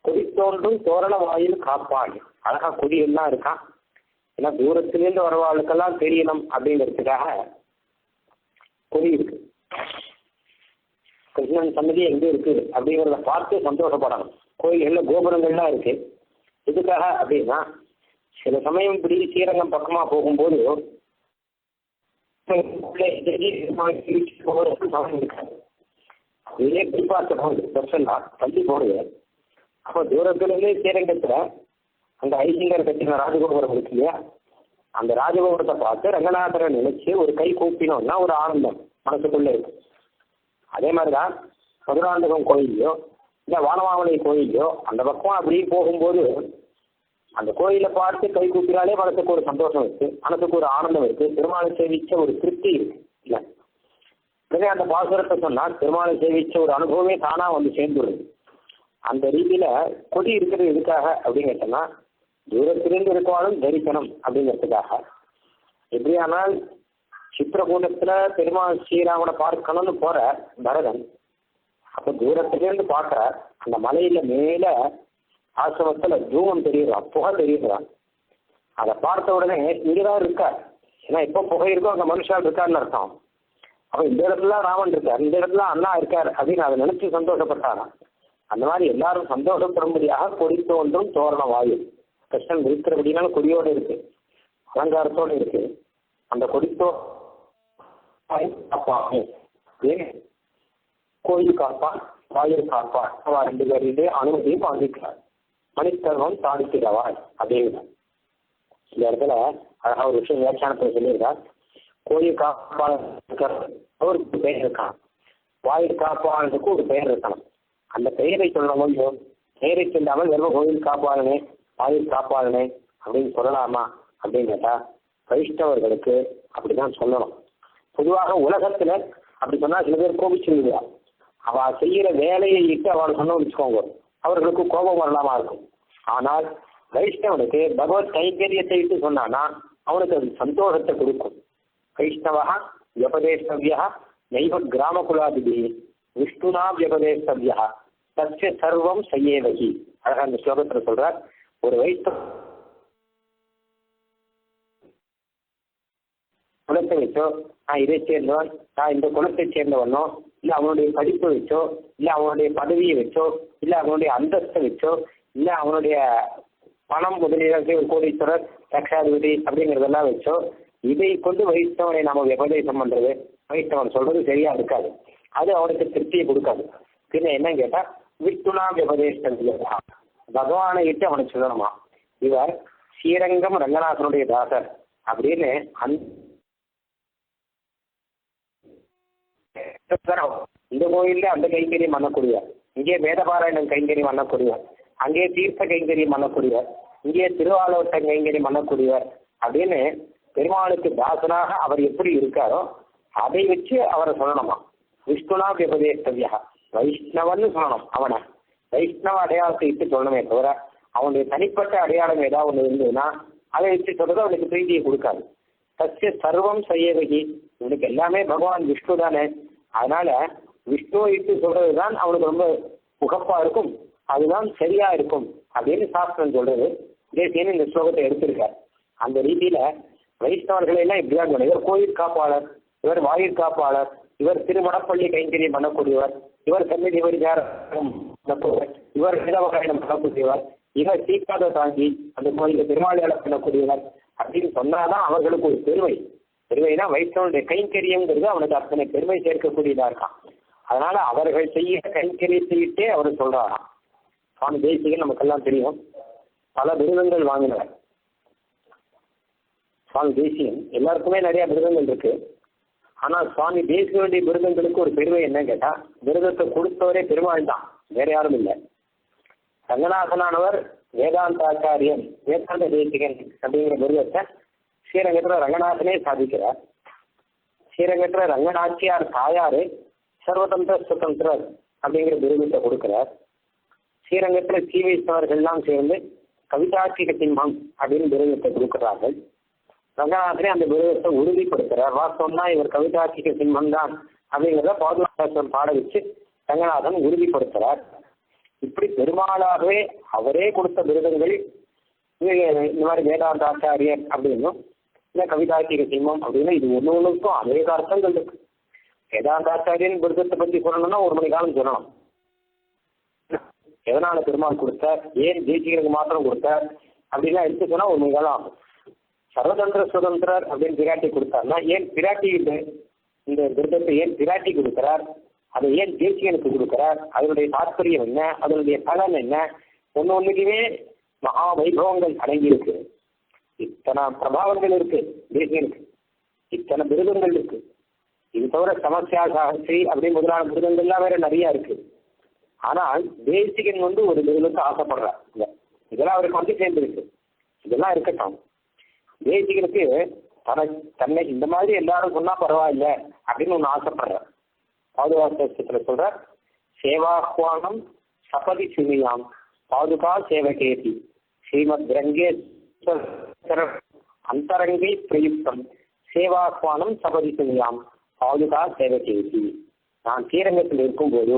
கொடி தோன்றும் தோரண வாயில் காப்பானே. அழகா கொடியெல்லாம் இருக்கான். ஏன்னா தூரத்திலிருந்து வரவாளுக்கெல்லாம் தெரியணும் அப்படிங்கிறதுக்காக கொடி இருக்கு. கிருஷ்ணன் சன்னதி எங்க இருக்கு அப்படிங்கிறத பார்த்து சந்தோஷப்படணும். கோயில்கள்ல கோபுரங்கள்லாம் இருக்கு. எதுக்காக அப்படின்னா, சில சமயம் இப்படி ஸ்ரீரங்கம் பக்கமா போகும்போது இதே குறிப்பாக்க போகுது, பஸ்ஸெல்லாம் தள்ளி போடுது. அப்போ தூரத்திலிருந்து ஸ்ரீரங்கத்துல அந்த ஐசிங்கர் கட்டின ராஜகோபுரம் இருக்கு இல்லையா, அந்த ராஜகோபுரத்தை பார்த்து ரங்கநாதரை நினைச்சு ஒரு கை கூப்பினோம்னா ஒரு ஆனந்தம் மனசுக்குள்ள இருக்கு. அதே மாதிரிதான் மதுராந்தகம் கோயிலையோ இல்லை வானமாமலை கோயிலையோ அந்த பக்கம் அப்படி போகும்போது அந்த கோயிலை பார்த்து கை கூப்பினாலே மனசுக்கு ஒரு சந்தோஷம் இருக்கு, மனசுக்கு ஒரு ஆனந்தம் இருக்கு, பெருமாளை சேவிச்ச ஒரு திருப்தி இருக்கு. இல்லை உடனே அந்த பாசுரத்தை சொன்னா பெருமாளை சேவிச்ச ஒரு அனுபவமே தானா வந்து சேர்ந்துடுது. அந்த ரீதியில கொடி இருக்கிறது எதுக்காக அப்படின்னு கேட்டோம்னா தூரத்திலிருந்து இருக்கவாலும் தரிசனம் அப்படிங்கிறதுக்காக. எப்படியானால் சித்திரகூடத்துல பெருமாள் ஸ்ரீராமனை பார்க்கணும்னு போற பரதன், அப்ப தூரத்திலிருந்து பார்க்கிற அந்த மலையில மேல ஆசிரமத்துல தூமம் தெரியுறான், புகை தெரியுறான். அதை பார்த்த உடனே இங்கதான் இருக்கார், ஏன்னா எப்போ புகை இருக்கோ அங்க மனுஷால் இருக்காருன்னு அர்த்தம். அப்ப இந்த இடத்துல ராமன் இருக்கார், இந்த இடத்துல அண்ணா இருக்கார் அப்படின்னு அதை நினைச்சு சந்தோஷப்பட்டாராம். அந்த மாதிரி எல்லாரும் சந்தோஷப்படும்படியாக கொடி தோன்றும் தோரண வாயு. கிருஷ்ணன் இருக்கிறபடினாலும் கொடியோடு இருக்கு, அலங்காரத்தோடு இருக்கு. அந்த கொடித்தோ கோயில் காப்பான் வாயில் காப்பான் அவ 2 பேருடைய அனுமதியும் வாங்கிக்கிறார். மணித்தர்வம் சாதிக்கிறவாய் அப்படின்னு இந்த இடத்துல அழகா ஒரு விஷயம் வியாக்கியானத்தை சொல்லியிருக்கார். கோயில் காப்பாளர் அவருக்கு பெயர் இருக்கான், வாயில் காப்பாளனுக்கு ஒரு பெயர் இருக்கணும். அந்த பெயரை சொல்லணும், பெயரை சொல்லாமல் வெறும் கோயில் காப்பாளனே வாயில் காப்பாளனே அப்படின்னு சொல்லலாமா அப்படின்னு கேட்டா வைஷ்ணவர்களுக்கு அப்படிதான் சொல்லணும். பொதுவாக உலகத்துல அப்படி சொன்னா சில பேர் கோபிச்சுடுவா, அவ செய்யற வேலையை இட்டு அவள் சொன்ன வச்சுக்கோங்க, அவர்களுக்கு கோபம் வரலாமா இருக்கும். ஆனால் வைஷ்ணவனுக்கு பகவத் கைங்கரியத்தை இட்டு சொன்னானா அவனுக்கு அது சந்தோஷத்தை கொடுக்கும். வைஷ்ணவா வியபதேஷ்டவியா நைவ கிராம குலாதிபி விஷ்ணுனா வியபதேஷ்டவியா தஸ்ய சர்வம் செய்யேவகி. அழகா அந்த ஸ்லோகத்துல சொல்றார். ஒரு வைஷ்ணவ குலத்தை வச்சோ, நான் இதை சேர்ந்தவன், நான் இந்த குலத்தை சேர்ந்தவனோ, இல்ல அவனுடைய படிப்பை வச்சோ, இல்ல அவனுடைய பதவியை வச்சோ, இல்ல அவனுடைய அந்தஸ்தை வச்சோ, இல்ல அவனுடைய பணம் முதலீடு ஒரு கோடீஸ்வரர் லட்சாதிபதி அப்படிங்கிறதெல்லாம் வச்சோ இதை கொண்டு வைஷ்ணவனை நாம விபதேசம் பண்றது, வைஷ்ணவன் சொல்றது சரியா இருக்காது, அது அவனுக்கு திருப்தியை கொடுக்காது. பின்ன என்னன்னு கேட்டா விஷ்ணுனா விபதேசம் பகவானை இட்டு அவனுக்கு சொல்லணுமா, இவர் ஸ்ரீரங்கம் ரங்கநாதனுடைய தாசர் அப்படின்னு இந்த கோயில்ல அந்த கைங்கரியம் பண்ணக்கூடியவர், இங்கே வேதபாராயணம் கைங்கரியம் பண்ணக்கூடியவர், அங்கே தீர்த்த கைங்கரியம் பண்ணக்கூடியவர், இங்கே திருவாலோட்ட கைங்கரியம் பண்ணக்கூடியவர் அப்படின்னு பெருமாளுக்கு தாசனாக அவர் எப்படி இருக்காரோ அதை வச்சு அவரை சொல்லணுமா. விஷ்ணுனா விபதேஷ்டவியா வைஷ்ணவன்னு சொல்லணும். அவனை வைஷ்ணவ அடையாளத்தை இட்டு சொல்லணுமே தவிர அவனுடைய தனிப்பட்ட அடையாளம் ஏதாவது ஒன்று இருந்ததுன்னா அதை வச்சு சொல்றது அவனுக்கு பிரீதியை கொடுக்காது. சத்திய சர்வம் செய்யவகி, இவனுக்கு எல்லாமே பகவான் விஷ்ணு தானே, அதனால விஷ்ணுவை இட்டு சொல்றதுதான் அவனுக்கு ரொம்ப உகப்பா இருக்கும், அதுதான் சரியா இருக்கும் அப்படின்னு சாஸ்திரம் சொல்றது. தேசியன்னு இந்த ஸ்லோகத்தை எடுத்திருக்கார். அந்த ரீதியில வைஷ்ணவர்களை எல்லாம் இப்படிதான் சொன்ன, இவர் கோயில் காப்பாளர், இவர் வாயில் காப்பாளர், இவர் திருமணப்பள்ளி கைங்கரியம் பண்ணக்கூடியவர், இவர் சந்நிதி பரிகாரம் பண்ணக்கூடியவர், இவர் இடவகாயம் பண்ணக்கூடியவர், இவர் தீக்காத தாங்கி அந்த கோயிலுக்கு திருமாலையாளர் பண்ணக்கூடியவர் அப்படின்னு சொன்னாதான் அவர்களுக்கு ஒரு பெருமை. பெருமைனா வைஷ்ணவனுடைய கைங்கரியம்ங்கிறது அவனுக்கு அத்தனை பெருமை சேர்க்கக்கூடியதா இருக்கான். அதனால அவர்கள் செய்ய கைங்கரியத்தையிட்டே அவர் சொல்றாராம். சுவாமி தேசிகன் நமக்கெல்லாம் தெரியும், பல விருதங்கள் வாங்கினவர். சுவாமி தேசிகன் எல்லாருக்குமே நிறைய விருதங்கள் இருக்கு. ஆனா சுவாமி தேசிகனுடைய விருதங்களுக்கு ஒரு பெருமை என்னன்னு கேட்டா விருதத்தை கொடுத்தவரே பெருமாள் தான், வேற யாரும் இல்லை. ரங்கநாதனானவர் வேதாந்தாச்சாரியன் வேதாந்த தேசிகன் அப்படிங்கிற விருதத்தை ஸ்ரீரங்கத்துல ரங்கநாதனே சாதிக்கிறார். ஸ்ரீரங்கத்துல ரங்கநாச்சியார் தாயாரு சர்வதந்திர சுதந்திரர் அப்படிங்கிற விருதத்தை கொடுக்கிறார். ஸ்ரீரங்கத்துல சீவைஷ்ணவர்கள்லாம் சேர்ந்து கவிதாட்சிக சிம்மம் அப்படின்னு விருதத்தை கொடுக்கிறார்கள். ரங்கநாதனே அந்த விருதத்தை உறுதிப்படுத்துறார். வாஸ்தவம்னா இவர் கவிதாட்சிக சிம்மம் தான் அப்படிங்கிறத பாதுகாப்பு பாட வச்சு ரங்கநாதன் உறுதிப்படுத்துறார். இப்படி பெருமாளாகவே அவரே கொடுத்த விருதங்கள் இந்த மாதிரி வேதாந்தாச்சாரியர் அப்படின்னும் இல்லை கவிதாட்சிக சிம்மம் அப்படின்னு இது ஒன்றுக்கும் அநேக அர்த்தங்கள் இருக்கு. வேதாந்தாச்சாரியன் விருதத்தை பற்றி சொல்லணும்னா 1 மணி காலம் சொல்லணும். எதனால பெருமாள் கொடுத்தார், ஏன் தேசிகனுக்கு மாத்திரம் கொடுத்தார் அப்படின்னா எடுத்து சொன்னா 1 மணி காலம் ஆகும். சர்வதந்திர சுதந்திரர் அப்படின்னு பிராட்டி கொடுத்தாருன்னா ஏன் பிராட்டி இந்த விருதத்தை ஏன் பிராட்டி கொடுக்கிறார், அதை ஏன் தேசிகனுக்கு கொடுக்கிறார், அதனுடைய தாற்பயம் என்ன, அதனுடைய பலன் என்ன, ஒன்றுக்குமே மகா வைபவங்கள் அடங்கி இருக்கு. இத்தனை பிரபாவங்கள் இருக்கு தேசிகனுக்கு, இத்தனை விருதங்கள் இருக்கு. இது தவிர சமஸ்யா சாஸ்திரி அப்படின்னு முதலான விருதங்கள்லாம் வேற நிறைய இருக்கு. ஆனால் தேசிகன் ஒரு விருதுக்கு ஆசைப்படுறார். இதெல்லாம் அவருக்கு வந்து சேர்ந்துருக்கு. இதெல்லாம் இருக்கட்டும், தேசிகனுக்கு தன்னை இந்த மாதிரி எல்லாரும் சொன்னா பரவாயில்ல அப்படின்னு ஒன்று ஆசைப்படுறார். பாதுகாப்பு சொல்ற சேவாஹ்வானம் சபதி சுனியாம் பாதுகா சேவகேதி ஸ்ரீமத் ரங்கே அந்தரங்கை பிரயுக்தம் சேவாஸ்வானம் சபதி சுனியாம் பாதுகா சேவகேதி. நான் ஸ்ரீரங்கத்தில் இருக்கும்போது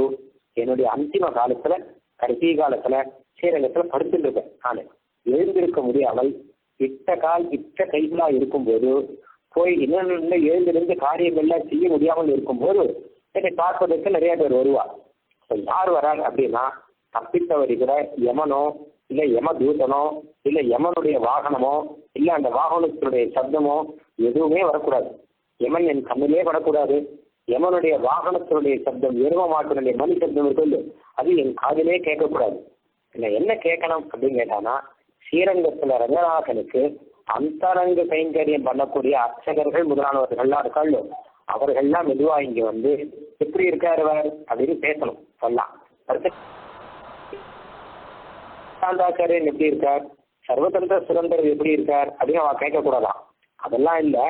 என்னுடைய அந்திம காலத்துல கடைசி காலத்துல ஸ்ரீரங்கத்துல படுத்துட்டு இருக்கேன். நான் எழுந்திருக்க முடியாமல் இட்ட கால் இட்ட கைகளா இருக்கும்போது போய் இன்னொன்று எழுந்திருந்து காரியங்கள்லாம் செய்ய முடியாமல் இருக்கும்போது என்னை பார்ப்பதற்கு நிறைய பேர் வருவார். யார் வராங்க அப்படின்னா தப்பித்தவரி கூட யமனோ இல்லை யமதூதனோ இல்லை யமனுடைய வாகனமோ இல்லை அந்த வாகனத்தினுடைய சப்தமோ எதுவுமே வரக்கூடாது. யமன் என் கண்ணிலே படக்கூடாது. யமனுடைய வாகனத்தினுடைய சப்தம் எரும மாட்டினுடைய மணி சப்தம் இருக்குது, அது என் காதிலே கேட்கக்கூடாது. இல்லை என்ன கேட்கணும் அப்படின்னு கேட்டானா ஸ்ரீரங்கத்துல ரங்கநாதனுக்கு அந்தரங்க கைங்கரியம் பண்ணக்கூடிய அர்ச்சகர்கள் முதலானவர்கள்லாம் இருக்காளோ அவர்கள்லாம் மெதுவா இங்க வந்து எப்படி இருக்காரு அப்படின்னு பேசணும். சொல்லலாம் சாந்தாச்சாரியன் எப்படி இருக்கார், சர்வதந்திர சுதந்திரர் எப்படி இருக்கார் அப்படின்னு அவ கேட்கக்கூடாதான். அதெல்லாம் இல்லை,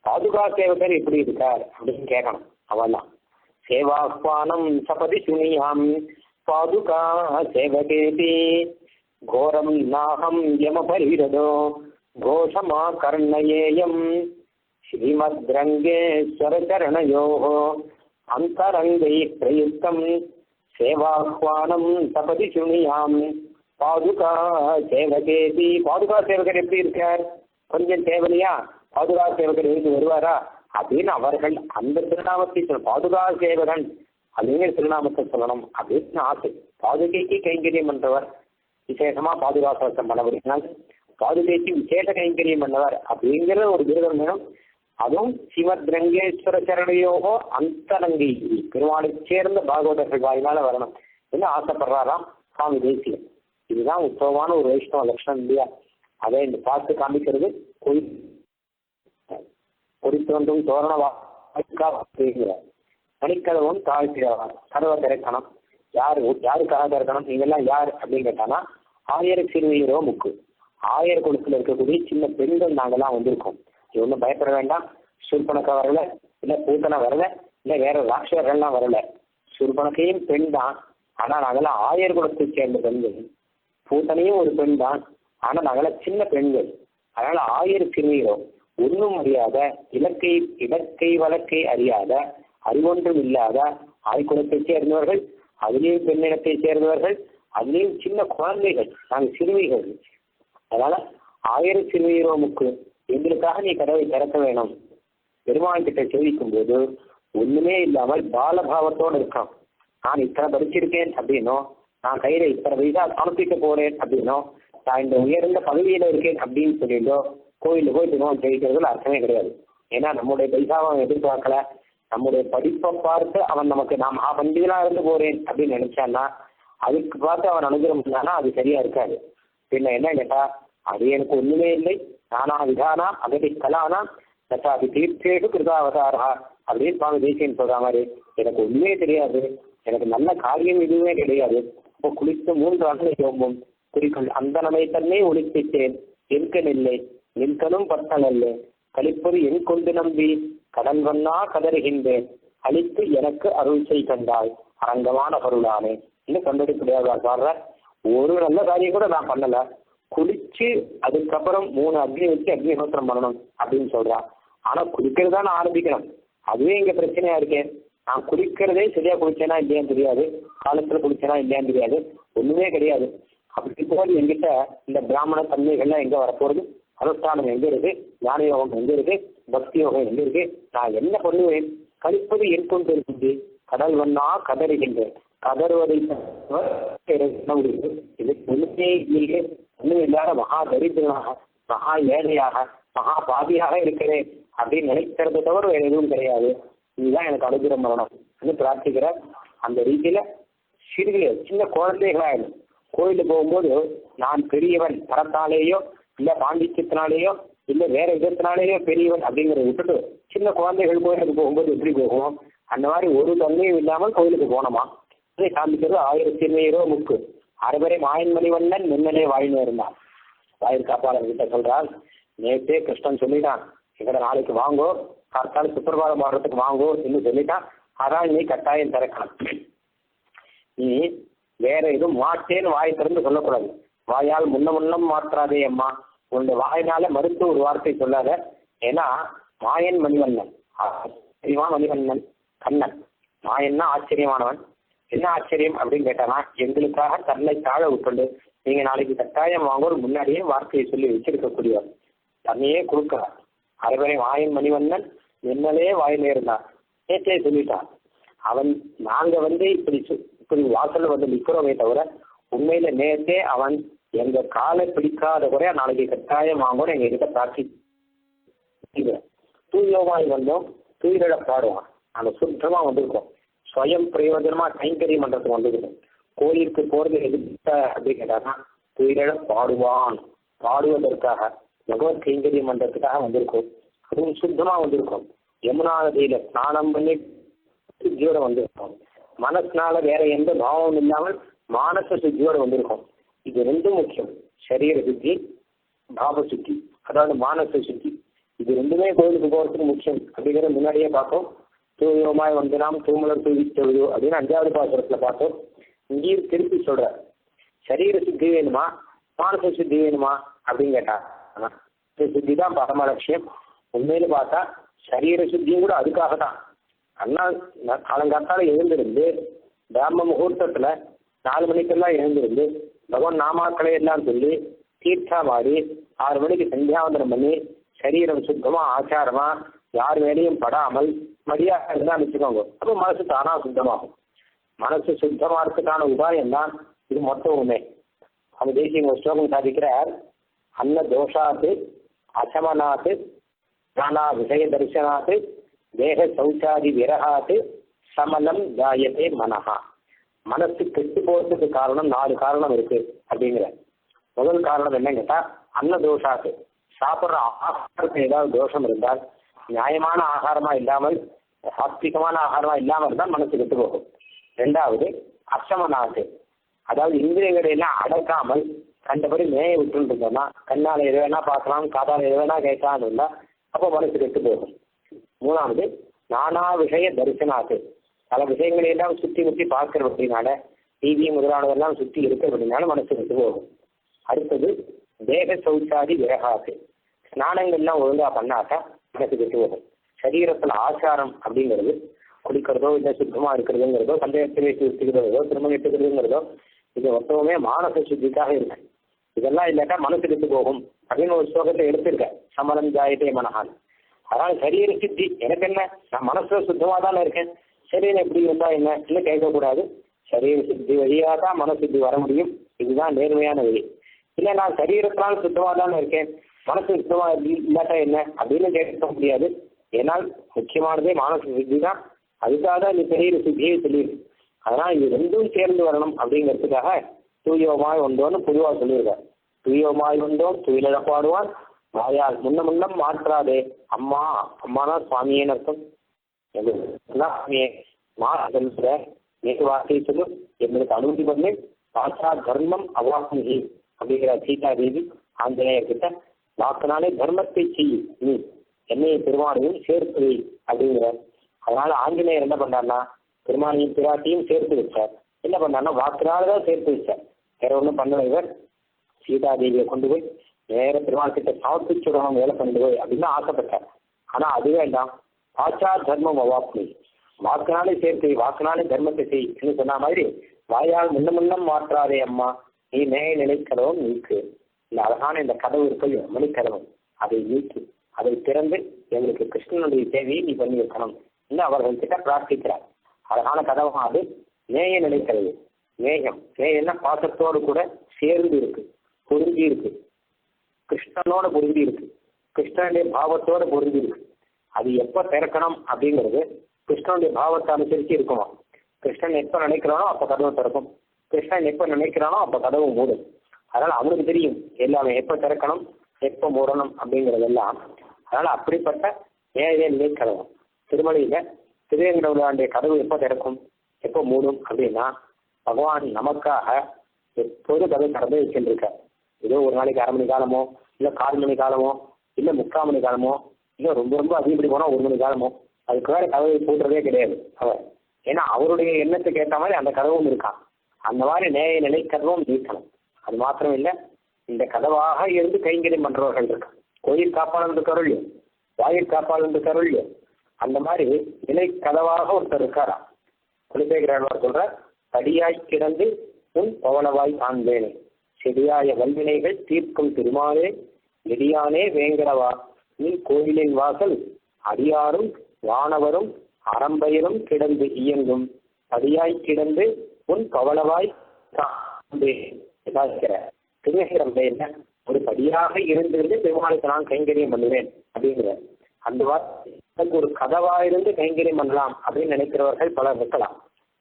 பாதுகா சேவகர் எப்படி இருக்கார் அப்படின்னு கேட்கணும். அவெல்லாம் சேவாஸ்வானம் சபதி சுனியாம் பாதுகா சேவகேதி கோரம் நாகம் யமபரிரதோ கோஷமா கர்ணயேயம் ஸ்ரீமத் ரங்கேஸ்வர சரணயோ அந்தரங்கை பிரயுக்தம் சேவாஸ்வானம் சபதி சுனியாம் பாதுகா சேவகேதி. பாதுகா சேவகர் எப்படி இருக்கார் கொஞ்சம் தேவலையா, பாதுகா சேவகர் எழுந்து வருவாரா அப்படின்னு அவர்கள் அந்த திருநாமத்தை பாதுகா சேவகன் அப்படிங்கிற திருநாமத்தை சொல்லணும் அப்படின்னு ஆசை. பாதுகைக்கு கைங்கரியம் பண்றவர் விசேஷமா பாதுகா சோசம் பண்ணப்படுகிறார், பாதுகைக்கு விசேஷ கைங்கரியம் பண்ணவர் அப்படிங்கிற ஒரு விருதம் வேணும். அதுவும் ஸ்ரீமத் ரங்கேஸ்வர சரணையோகோ அந்தரங்கை பெருமாளை சேர்ந்த பாகவதர்கள் வாயினால வரணும் என்று ஆசைப்படுறாராம் சுவாமி தேசியம். இதுதான் உத்தமமான ஒரு வைஷ்ணவ லட்சணம் இல்லையா? அதை இந்த பார்த்து காமிக்கிறது பொறித்தோன்றும் தோரண வாய்க்காகிறார் மணிக்கதவும் தாழ்த்திடுவார் கதவை திறக்கணும். யாருக்காக திறக்கணும், நீங்கெல்லாம் யார் அப்படின்னு கேட்டானா ஆயிரம் சிறுவீரோ முக்கு ஆயிரம் குளத்துல இருக்கக்கூடிய சின்ன பெண்கள் நாங்கெல்லாம் வந்திருக்கோம். இது ஒன்றும் பயப்பட வேண்டாம். சூர்பனக்கா வரல, இல்லை பூத்தனை வரல, இல்லை வேற ராட்சகர்கள்லாம் வரல. சூர்பனக்கையும் பெண் தான், ஆனா நாங்கெல்லாம் ஆயிரம் குலத்தை சேர்ந்த பெண்கள். பூத்தனையும் ஒரு பெண் தான், ஆனா நாங்கெல்லாம் சின்ன பெண்கள். அதனால ஆயிரம் சிறுவீரோ ஒன்றும் அறியாத இடக்கை வழக்கை அறியாத அறிவொன்றும் இல்லாத ஆய்குலத்தை சேர்ந்தவர்கள், அதிலேயும் பெண்ணினத்தை சேர்ந்தவர்கள், அதிலேயும் சின்ன குழந்தைகள், நாங்கள் சிறுமிகள். அதனால ஆயிரம் சிறுவீரோமுக்கு எங்களுக்காக நீ கதவை திறக்க வேணும். பெருமாள் கிட்ட சேவிக்கும் போது ஒண்ணுமே இல்லாமல் பாலபாவத்தோடு இருக்கான். நான் இத்தனை படிச்சிருக்கேன் அப்படின்னோ, நான் கையில இத்தனை வயசா சமர்ப்பிக்க போறேன் அப்படின்னோ, நான் இந்த உயர்ந்த பதவியில இருக்கேன் அப்படின்னு சொல்லிட்டோ கோயிலுக்கு போய் பெருமாள் சேவிக்கிறதுல அர்த்தமே கிடையாது. ஏன்னா நம்முடைய பைசாவை அவன் எதிர்பார்க்கல, நம்முடைய படிப்பை பார்த்து அவன் நமக்கு நான் பண்டிகளா இருந்து போறேன் அப்படின்னு நினைச்சான்னா அதுக்கு பார்த்து அவன் அனுகிரகம் பண்ணானா அது சரியா இருக்காது. பின்ன என்ன கேட்டா அது எனக்கு ஒண்ணுமே இல்லை, நானா விதானா அகதி கலானா அது தீர்த்தேடு கிருதாவதாரா அப்படின்னு சுவாமி தேசியன் சொல்ற மாதிரி எனக்கு ஒண்ணுமே தெரியாது, எனக்கு நல்ல காரியம் எதுவுமே கிடையாது. இப்போ குளித்து 3 ஆண்டுகள் யோம்பும் குறிக்கொள் அந்த நமை தன்னை ஒளிப்பித்தேன் என்கன் இல்லை நின்கனும் பத்தன் அல்ல கழிப்பது என் கொண்டு நம்பி கடன் வண்ணா கதறுகின்றேன் அழித்து எனக்கு அருள் செய் கண்டாய் அரங்கமான பொருளானே இன்னும் கண்டெடுக்க பாடுற ஒரு நல்ல காரியம் கூட நான் பண்ணல. குளிச்சு அதுக்கப்புறம் 3 அக்னி வச்சு அக்னிஹோத்திரம் பண்ணணும் அப்படின்னு சொல்றான். ஆனா குளிக்கிறது தான் ஆரம்பிக்கணும். அதுவே இங்க பிரச்சனையா இருக்கேன். நான் குளிக்கிறதே சரியா குளிச்சேனா இல்லையான்னு தெரியாது, காலத்துல குளிச்சேனா இல்லையான்னு தெரியாது, ஒண்ணுமே கிடையாது. அப்படி போது எங்கிட்ட இந்த பிராமண தன்மைகள்லாம் எங்க வரப்போறது, அனுஷ்டானம் எங்க இருக்கு, ஞான யோகம் எங்க இருக்கு, பக்தி யோகம் எங்க இருக்கு, நான் என்ன பண்ணுவேன், கழிப்பது என் கொண்டு இருக்குது கடல் வண்ணா கதறுகின்றேன் கதறுவதை இது ஒண்ணுமே இல்லையே, ஒண்ணும் இல்லாத மகா தரித்திரனாக மகா ஏழையாக மகா பாதியாக இருக்கிறேன் அப்படின்னு நினைக்கிறது தவிர வேற எதுவும் கிடையாது. இதுதான் எனக்கு அனுகிரகம் பண்ணணும் பிரார்த்திக்கிற. அந்த ரீதியில சின்ன குழந்தைகளாயிடும். கோயிலுக்கு போகும்போது நான் பெரியவன் தரத்தாலேயோ இல்ல பாண்டித்யத்தினாலேயோ இல்ல வேற விதத்தினாலேயோ பெரியவன் அப்படிங்கிறத விட்டுட்டு சின்ன குழந்தைகள் கோயிலுக்கு போகும்போது எப்படி போகும் அந்த மாதிரி ஒரு தன்மையும் இல்லாமல் கோயிலுக்கு போனோமா இதை காமிக்கிறது 1000 முக்கு. அரைவரை மாயன்மணிவண்ணன் முன்னலே வாழ்ந்து இருந்தான். வாயிற் காப்பாளர் கிட்ட சொல்றாள், நேற்றே கிருஷ்ணன் சொல்லிட்டான் எங்கட நாளைக்கு வாங்கோ, காத்தால சுப்பிரபாதம் பாடுறதுக்கு வாங்கோ என்று சொல்லிட்டான். அதான் நீ கட்டாயம் திறக்கலாம். நீ வேற எதுவும் மாட்டேன்னு வாய் திறந்து சொல்லக்கூடாது. வாயால் முன்னம் மாற்றாதே அம்மா, உன்னுடைய வாயினால மறுத்து ஒரு வார்த்தை சொல்லாத. ஏன்னா மாயன் மணிவண்ணன், ஆச்சரியமான மணிவண்ணன் கண்ணன். மாயன்னா ஆச்சரியமானவன். என்ன ஆச்சரியம் அப்படின்னு கேட்டானா, எங்களுக்காக தன்னை தாழ உட்கொண்டு நீங்க நாளைக்கு கட்டாயம் வாங்க முன்னாடியே வார்த்தையை சொல்லி வச்சிருக்கக்கூடியவர், தன்னையே கொடுக்கிறார். அரைவரை மாயன் மணிவண்ணன் என்னலே வாயிலே இருந்தான், நேற்றே சொல்லிட்டான். அவன் நாங்க இப்படி வாசல்ல நிக்கிறோமே தவிர உண்மையில நேற்றே அவன் எங்க காலை பிடிக்காத குறையா நாளைக்கு கட்டாயம் வாங்கணும் எங்க கிட்ட பிரார்த்தி. தூயோமாய் வந்தோம், தூயில பாடுவான். அந்த சுத்தமா வந்திருக்கோம், ஸ்வயம் பிரயோஜனமா கைங்கரியம் பண்றதுக்கு வந்துருக்கோம். கோயிலுக்கு போறது எதுக்க அப்படின்னு கேட்டாங்கன்னா தூயில பாடுவான், பாடுவதற்காக பகவத் கைங்கரியம் பண்றதுக்காக வந்திருக்கோம். அதுவும் சுத்தமா வந்திருக்கோம். யமுனா நதியில ஸ்நானம் பண்ணி சுத்தியோட வந்திருக்கோம். மனசுனால வேற எந்த பாவமும் இல்லாமல் மானச சுத்தியோட வந்திருக்கோம். இது ரெண்டும் முக்கியம், சரீர சுத்தி, பாவ சுத்தி, அதாவது மானச சுத்தி. இது ரெண்டுமே கோயிலுக்கு போறதுக்கு முக்கியம் அப்படிங்கிற முன்னாடியே பார்த்தோம். தூயமாய் வந்து நாம் தூமலர் தூவித்தொழுதோ அப்படின்னு 5வது பாசுரத்துல பார்த்தோம். இங்கேயும் திருப்பி சொல்ற, சரீர சுத்தி வேணுமா மானச சுத்தி வேணுமா அப்படின்னு கேட்டா சுத்தி தான் பரம லட்சியம். உண்மையில பார்த்தா சரீர சுத்தியும் கூட அதுக்காக தான். அண்ணா காலங்காத்தால எழுந்திருந்து பிராம முகூர்த்தத்துல 4 மணிக்கெல்லாம் எழுந்திருந்து பகவான் நாமாக்களை எல்லாம் சொல்லி தீர்த்தாவாடி 6 மணிக்கு சந்தியாவந்தனம் பண்ணி சரீரம் சுத்தமா ஆச்சாரமா யார் வேலையும் படாமல் மரியாதை இருந்தா வச்சுக்கோங்க. அப்போ மனசு தானா சுத்தமாகும். மனசு சுத்தமாறதுக்கான உபாயம் தான் இது மொத்தம் உண்மை. அந்த தேசிய ஸ்லோகம் சாதிக்கிறார், அன்ன தோஷாத்து அசமனாத்து நானா விஷய தரிசனாத்து தேக சௌச்சாதி விரகாத்து சமலம் ஜாயத்தே மனஹா. மனசு கெட்டு போறதுக்கு காரணம் 4 காரணம் இருக்கு அப்படிங்கிற. முதல் காரணம் என்ன கேட்டா அன்ன தோஷாத்து, சாப்பிட்ற ஆகாரத்துக்கு ஏதாவது தோஷம் இருந்தால், நியாயமான ஆகாரமா இல்லாமல் சாத்விகமான ஆகாரமா இல்லாமல் இருந்தால் மனசு கெட்டு போகும். 2வது அசமனாத்து, அதாவது இந்திரியங்களை எல்லாம் அடக்காமல் கண்டபடி மேய விட்டு இருந்தோம்னா, கண்ணால எது வேணா பார்க்கலாம், காதால எது வேணா கேட்கலான்னு இருந்தா அப்போ மனசு கெட்டு போகும். 3வது நானா விஷய தரிசனாத்து, பல விஷயங்களை எல்லாம் சுற்றி முற்றி பார்க்கிற அப்படின்னால, டிவி முதலானதெல்லாம் சுற்றி இருக்கிற அப்படின்னால மனசு கெட்டு போகும். அடுத்தது தேக சௌச்சாதி விரகாத்து, ஸ்நானங்கள்லாம் ஒழுங்கா பண்ணாக்கா மனசு கெட்டு போகும். சரீரத்துல ஆச்சாரம் அப்படிங்கிறது குடிக்கிறதோ இல்லை சுத்தமா இருக்கிறதுங்கிறதோ சந்தேகத்தை வச்சு வச்சுக்கிறதோ திருமணம் எடுத்துக்கிறதுங்கிறதோ இது மொத்தமே மானச சுத்திக்காக இருக்கு. இதெல்லாம் இல்லாட்டா மனசு கெட்டு போகும் அப்படின்னு ஒரு ஸ்லோகத்தை எடுத்திருக்க, சமலம் ஜாயத்தே மனஹான். அதனால சரீர சுத்தி எனக்கு என்ன, நான் மனசுல சுத்தமா தானே இருக்கேன், சரீரம் எப்படி இருந்தா என்ன இன்னும் கேட்கக்கூடாது. சரீர சுத்தி வழியா தான் மனசுத்தி வர முடியும். இதுதான் நேர்மையான வழி. இல்லை நான் சரீரத்தினால சுத்தமா தானே இருக்கேன், மனசு சுத்தமா இல்லாட்டா என்ன அப்படின்னு கேட்க முடியாது. ஏன்னால் முக்கியமானதே மானச சுத்தி தான். அதுக்காக தான் இந்த சரீர சுத்தியை சொல்லியிருக்கு. அதனால இது ரெண்டும் சேர்ந்து வரணும் அப்படிங்கிறதுக்காக தூயோமாய் வந்தோன்னு பொதுவாக சொல்லியிருக்கார். தூயோமாய் வந்தோம் தூயில பாடுவான், வாயால் முன்னம் மாற்றாதே அம்மா. அம்மானா சுவாமியேன்னு அர்த்தம். சுவாமியே மா சொல்ற நேற்று வார்த்தையை சொல்லும், எங்களுக்கு அனுமதி பண்ணு, பாஷா தர்மம் அவாசி அப்படிங்கிற சீதா தேவி ஆஞ்சநேயர்கிட்ட வாக்குனாலே தர்மத்தை செய்யும், நீ என்னைய பெருமானையும் சேர்த்து வை அப்படிங்கிற. அதனால ஆஞ்சநேயர் என்ன பண்ணார்னா பெருமானையும் பிராட்டியும் சேர்த்து வச்சார். என்ன பண்ணார்னா வாக்குனாலதான் சேர்த்து வச்சார், வேற ஒன்றும் பண்ணல. இவர் சீதாதேவியை கொண்டு போய் நேர பெருமாள் கிட்ட சமர்ப்பிச்சுடணும், வேலை பண்ணிட்டு போய் அப்படின்னு ஆசைப்பட்டார். ஆனா அது வேண்டாம், பாச்சா தர்மம் அவாப்னி, வாக்குனாலே சேர்த்து வாக்குனாலே தர்மத்தை செய் சொன்ன மாதிரி வாயால் முன்னம் மாற்றாதே அம்மா, நீ நேய நிலைக்கதவும் நீக்கு. இந்த அழகான இந்த கதவு இருக்க மணிக்கதவும் அதை நீக்கி அதை திறந்து எங்களுக்கு கிருஷ்ணனுடைய தேவையை நீ பண்ணி வைக்கணும் இன்னும் அவர்கள் கிட்ட பிரார்த்திக்கிறார். அழகான கதவும் அது நேய நிலைக்கிறது. நேயம் நேயம்னா பாசத்தோடு கூட சேர்ந்து இருக்கு, பொருந்தி இருக்கு, கிருஷ்ணனோட பொருந்தி இருக்கு, கிருஷ்ணனுடைய பாவத்தோட பொருந்தி இருக்கு. அது எப்ப திறக்கணும் அப்படிங்கிறது கிருஷ்ணனுடைய பாவத்தை அனுசரிச்சு இருக்குமா. கிருஷ்ணன் எப்ப நினைக்கிறானோ அப்ப கதவை திறக்கும், கிருஷ்ணன் எப்ப நினைக்கிறானோ அப்ப கதவு மூடும். அதனால அவனுக்கு தெரியும் எல்லாமே எப்ப திறக்கணும் எப்ப மூடணும் அப்படிங்கிறதெல்லாம். அதனால அப்படிப்பட்ட நேய நிலைக்கதவும் திருமலையில திருவேங்கடவுடைய கதவு எப்ப திறக்கும் எப்ப மூடும் அப்படின்னா பகவான் நமக்காக எப்போது கதவு திறந்து வச்சுருக்க. ஏதோ ஒரு நாளைக்கு 1/2 மணி காலமோ இல்லை 1/4 மணி காலமோ இல்லை 3/4 மணி காலமோ இல்லை ரொம்ப ரொம்ப அதிகப்படி போனா 1 மணி காலமோ அதுக்கு வேற கதவை பூட்டுறதே கிடையாது அவர். ஏன்னா அவருடைய எண்ணத்துக்கு ஏற்ற மாதிரி அந்த கதவும் இருக்கான். அந்த மாதிரி நேய நிலை கர்வம் நீக்கணும். அது மாத்திரம் இல்லை, இந்த கதவாக இருந்து கைங்கரியம் பண்றவர்கள் இருக்கு. கோயில் காப்பாளன் இருக்காரோ இல்லையோ, வாயில் காப்பாளன் இருக்காரோ இல்லையோ, அந்த மாதிரி நிலை கதவாக ஒருத்தர் இருக்காரா. குலசேகரர் சொல்ற, படியாய் கிடந்து உன் பவனவாய் காண்பேனே, செடியாய வல்வினைகள் தீர்க்கும் திருமாலே, நெடியானே வேங்கடவா நீ கோயிலின் வாசல், அடியாரும் வானவரும் அறம்பயிரும் கிடந்து இயங்கும், படியாய் கிடந்து உன் பவனவாய் திருநேரம் என்ன, ஒரு படியாக இருந்திருந்து பெருமாளுக்கு நான் கைங்கரியம் பண்ணுவேன் அப்படிங்கிற அந்த வார்த்தை ஒரு கதவா இருந்து கைங்கரியம் பண்ணலாம் அப்படின்னு நினைக்கிறவர்கள் பலர் இருக்கலாம்.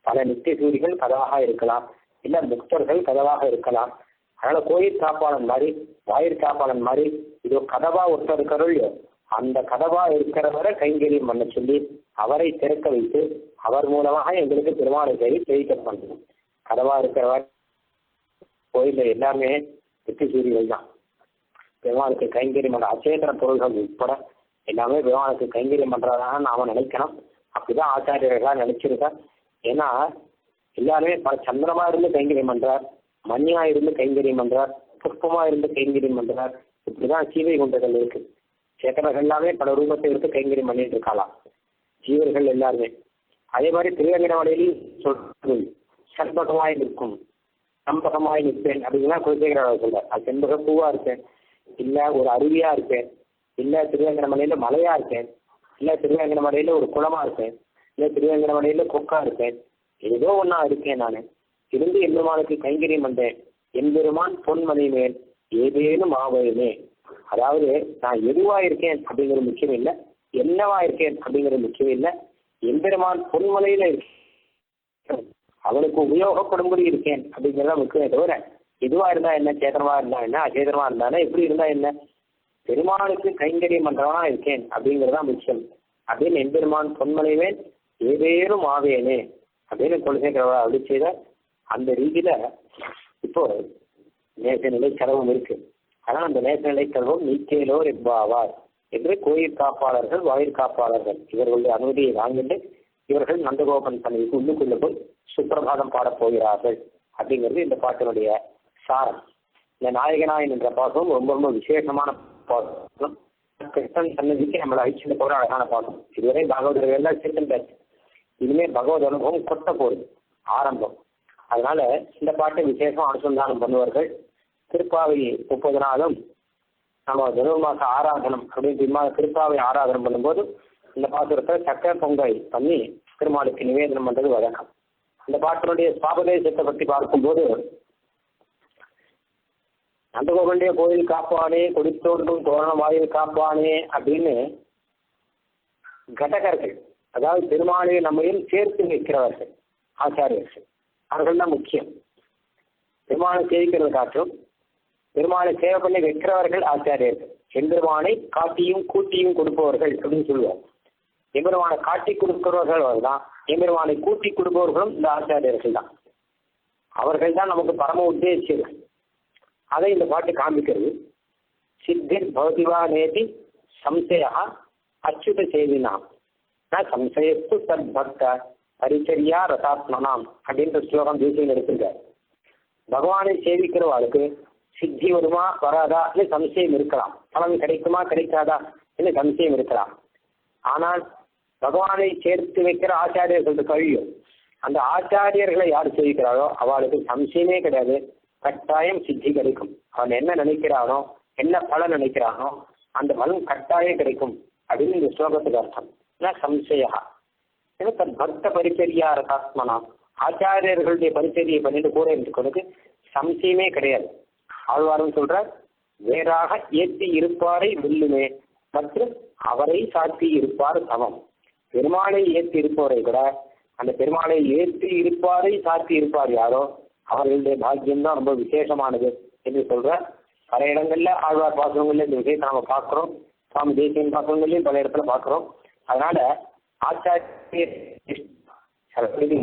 பல நித்திய சூரிகள் கதவாக இருக்கலாம், இல்ல முக்தர்கள் கதவாக இருக்கலாம். அதனால கோயில் காப்பாளன் மாதிரி, வாயிற் காப்பாளன் மாதிரி இது கதவா ஒருத்தர் இருக்கிறோம், அந்த கதவா இருக்கிறவரை கைங்கரியம் பண்ண சொல்லி அவரை திறக்க வைத்து அவர் மூலமாக எங்களுக்கு பெருமாளை செய்ய பண்ணணும். கதவா இருக்கிறவர் கோயில எல்லாமே நித்திய சூரிகள் தான். பெருமாளுக்கு கைங்கரியம் பண்ற அச்சேதன பொருள்கள் உட்பட எல்லாமே பெருமாளுக்கு கைங்கரியம் பண்றதாக நாம நினைக்கணும். அப்படிதான் ஆச்சாரியர்களா நினைச்சிருக்கா. ஏன்னா எல்லாருமே பல சந்திரமா இருந்து கைங்கரியம் பண்றார், மண்ணியா இருந்து கைங்கரியம் பண்றார், புஷ்பமா இருந்து கைங்கரியம் பண்றார். இப்படிதான் சீவை குண்டர்கள் இருக்கு. சேத்தனர்கள் எல்லாமே பல ரூபத்தை எடுத்து கைங்கரியம் பண்ணிட்டு இருக்கலாம் ஜீவர்கள் எல்லாருமே. அதே மாதிரி திருவேங்கடமலையிலும் சொல்றது சண்பகமாய் நிற்கும், சம்பகமாய் நிற்பேன் அப்படின்னா குலசேகரர் சொல்ற. அது செண்பக பூவா இருப்பேன், இல்ல ஒரு அருவியா இருப்பேன், இல்ல திருவேங்கடமலையில மலையா இருப்பேன், இல்ல திருவேங்கடமலையில ஒரு குளமா இருப்பேன், இல்ல திருவேங்கடமலையில கொக்கா இருப்பேன், ஏதோ ஒன்னா இருக்கேன். நான் இருந்து எம்பெருமானுக்கு கைங்கரியம் பண்றேன். எம்பெருமான் பொன்மணி மேல் ஏதேனும் ஆவதுமே, அதாவது நான் எதுவா இருக்கேன் அப்படிங்கிறது முக்கியம் இல்லை, என்னவா இருக்கேன் அப்படிங்கிறது முக்கியம் இல்லை, எம்பெருமான் பொன்மலையில இருக்கேன், அவனுக்கு உபயோகப்படும்படி இருக்கேன் அப்படிங்கிறத முக்கியமே தவிர எதுவா இருந்தா என்ன, சேதனமா இருந்தா என்ன, அச்சேதனமா இருந்தானே எப்படி இருந்தா என்ன, பெருமானுக்கு கைங்கரியம் பண்றவனா இருக்கேன் அப்படிங்கிறதா முக்கியம் அப்படின்னு எம்பெருமான் பொன்மலைவே ஏதேனும் ஆவேனே அப்படின்னு குலசேகரர் அப்படி செய்த அந்த ரீதியில இப்போ நேசநிலை கதவும் இருக்கு. ஆனால் அந்த நேசநிலை கதவும் நீக்கேலோர் எவ்வாவார் என்று கோயில் காப்பாளர்கள், வாயில் காப்பாளர்கள் இவர்களுடைய அனுமதியை வாங்கிட்டு இவர்கள் நந்தகோபன் சன்னதிக்கு உள்ளுக்குள்ள போய் சுப்பிரபாதம் பாடப் போகிறார்கள் அப்படிங்கிறது இந்த பாட்டினுடைய சாரம். இந்த நாயகனாயன் என்ற பாசம் ரொம்ப ரொம்ப விசேஷமான பாசம். கிருஷ்ணன் சன்னதிக்கு நம்மளை அழிச்சுட்டு போற அழகான பாசம். இதுவரை பகவதர்கள் எல்லாம் சேர்த்துட்டாச்சு. இனிமே பகவத் அனுபவம் கொட்ட போகுது, ஆரம்பம். அதனால இந்த பாட்டை விசேஷம் அனுசந்தானம் பண்ணுவார்கள். திருப்பாவை 30 நாளும் நம்ம தனுர்மாச ஆராதனம் அப்படின்னு திருப்பாவை ஆராதனம் பண்ணும்போது இந்த பாசுரத்தை சக்கர பொங்கல் பண்ணி திருமாலுக்கு நிவேதனம் பண்றது வழக்கம். இந்த பாட்டினுடைய சுவாபதேசத்தை பற்றி பார்க்கும்போது, நந்தகோபனுடைய கோயில் காப்பானே, கொடித்தோன்றும் தோரண வாயில் காப்பானே அப்படின்னு கடகர்கள், அதாவது பெருமாளை நம்மையும் சேர்த்து வைக்கிறவர்கள் ஆச்சாரியர்கள், அவர்கள் தான் முக்கியம். பெருமாளை சேவிக்கிறது காற்றும் பெருமாளை சேவை பண்ணி வைக்கிறவர்கள் ஆச்சாரியர்கள். எம்பெருமானை காட்டியும் கூட்டியும் கொடுப்பவர்கள் அப்படின்னு சொல்லுவார். எம்பெருமானை காட்டி கொடுக்கிறவர்கள் அவர்தான், எம்பெருமானை கூட்டி கொடுப்பவர்களும் இந்த ஆச்சாரியர்கள் தான். அவர்கள் தான் நமக்கு பரம உத்தேசியர்கள். அதை இந்த பாட்டு காண்பிக்கிறது. சித்திர் பௌதிவா நேதி சம்சயா அச்சுத சேவினாம் சம்சயத்து தத் பக்த பரிச்சரியா ரசாத்மனாம் அப்படின்ற ஸ்லோகம் தேசியம் எடுத்துட்டார். பகவானை சேவிக்கிறவாளுக்கு சித்தி வருமா வராதா இல்லை சம்சயம் இருக்கலாம், பலன் கிடைக்குமா கிடைக்காதா இல்லை சம்சயம் இருக்கலாம். ஆனால் பகவானை சேர்த்து வைக்கிற ஆச்சாரியர்களுக்கு கழியும். அந்த ஆச்சாரியர்களை யார் சேவிக்கிறாரோ அவளுக்கு சம்சயமே கிடையாது, கட்டாயம் சித்தி கிடைக்கும். அவன் என்ன நினைக்கிறானோ, என்ன பலன் நினைக்கிறானோ அந்த பலன் கட்டாயம் கிடைக்கும் அப்படின்னு இந்த ஸ்லோகத்துக்கு அர்த்தம். சம்சயா தன் பக்த பரிச்சரியா ரசாத்மனா, ஆச்சாரியர்களுடைய பரிச்சரியை பண்ணிட்டு கூட இருக்கிறதுக்கு சம்சயமே கிடையாது. ஆழ்வாரும் சொல்ற, வேறாக ஏற்றி இருப்பாரை வெல்லுமே மற்றும் அவரை சாத்தி இருப்பார் சமம். பெருமாளை ஏற்றி இருப்பவரை கூட அந்த பெருமாளை ஏற்றி இருப்பாரை சாத்தி இருப்பார் யாரோ அவர்களுடைய பாக்கியம்தான் ரொம்ப விசேஷமானது என்று சொல்ற. பல இடங்கள்ல ஆழ்வார் பாசனங்கள்ல இந்த விஷயத்தை நாம பார்க்கிறோம், சுவாமி தேசியன் பாசனங்கள்லயும் பல இடத்துல பார்க்கிறோம். அதனால ஆச்சாரிய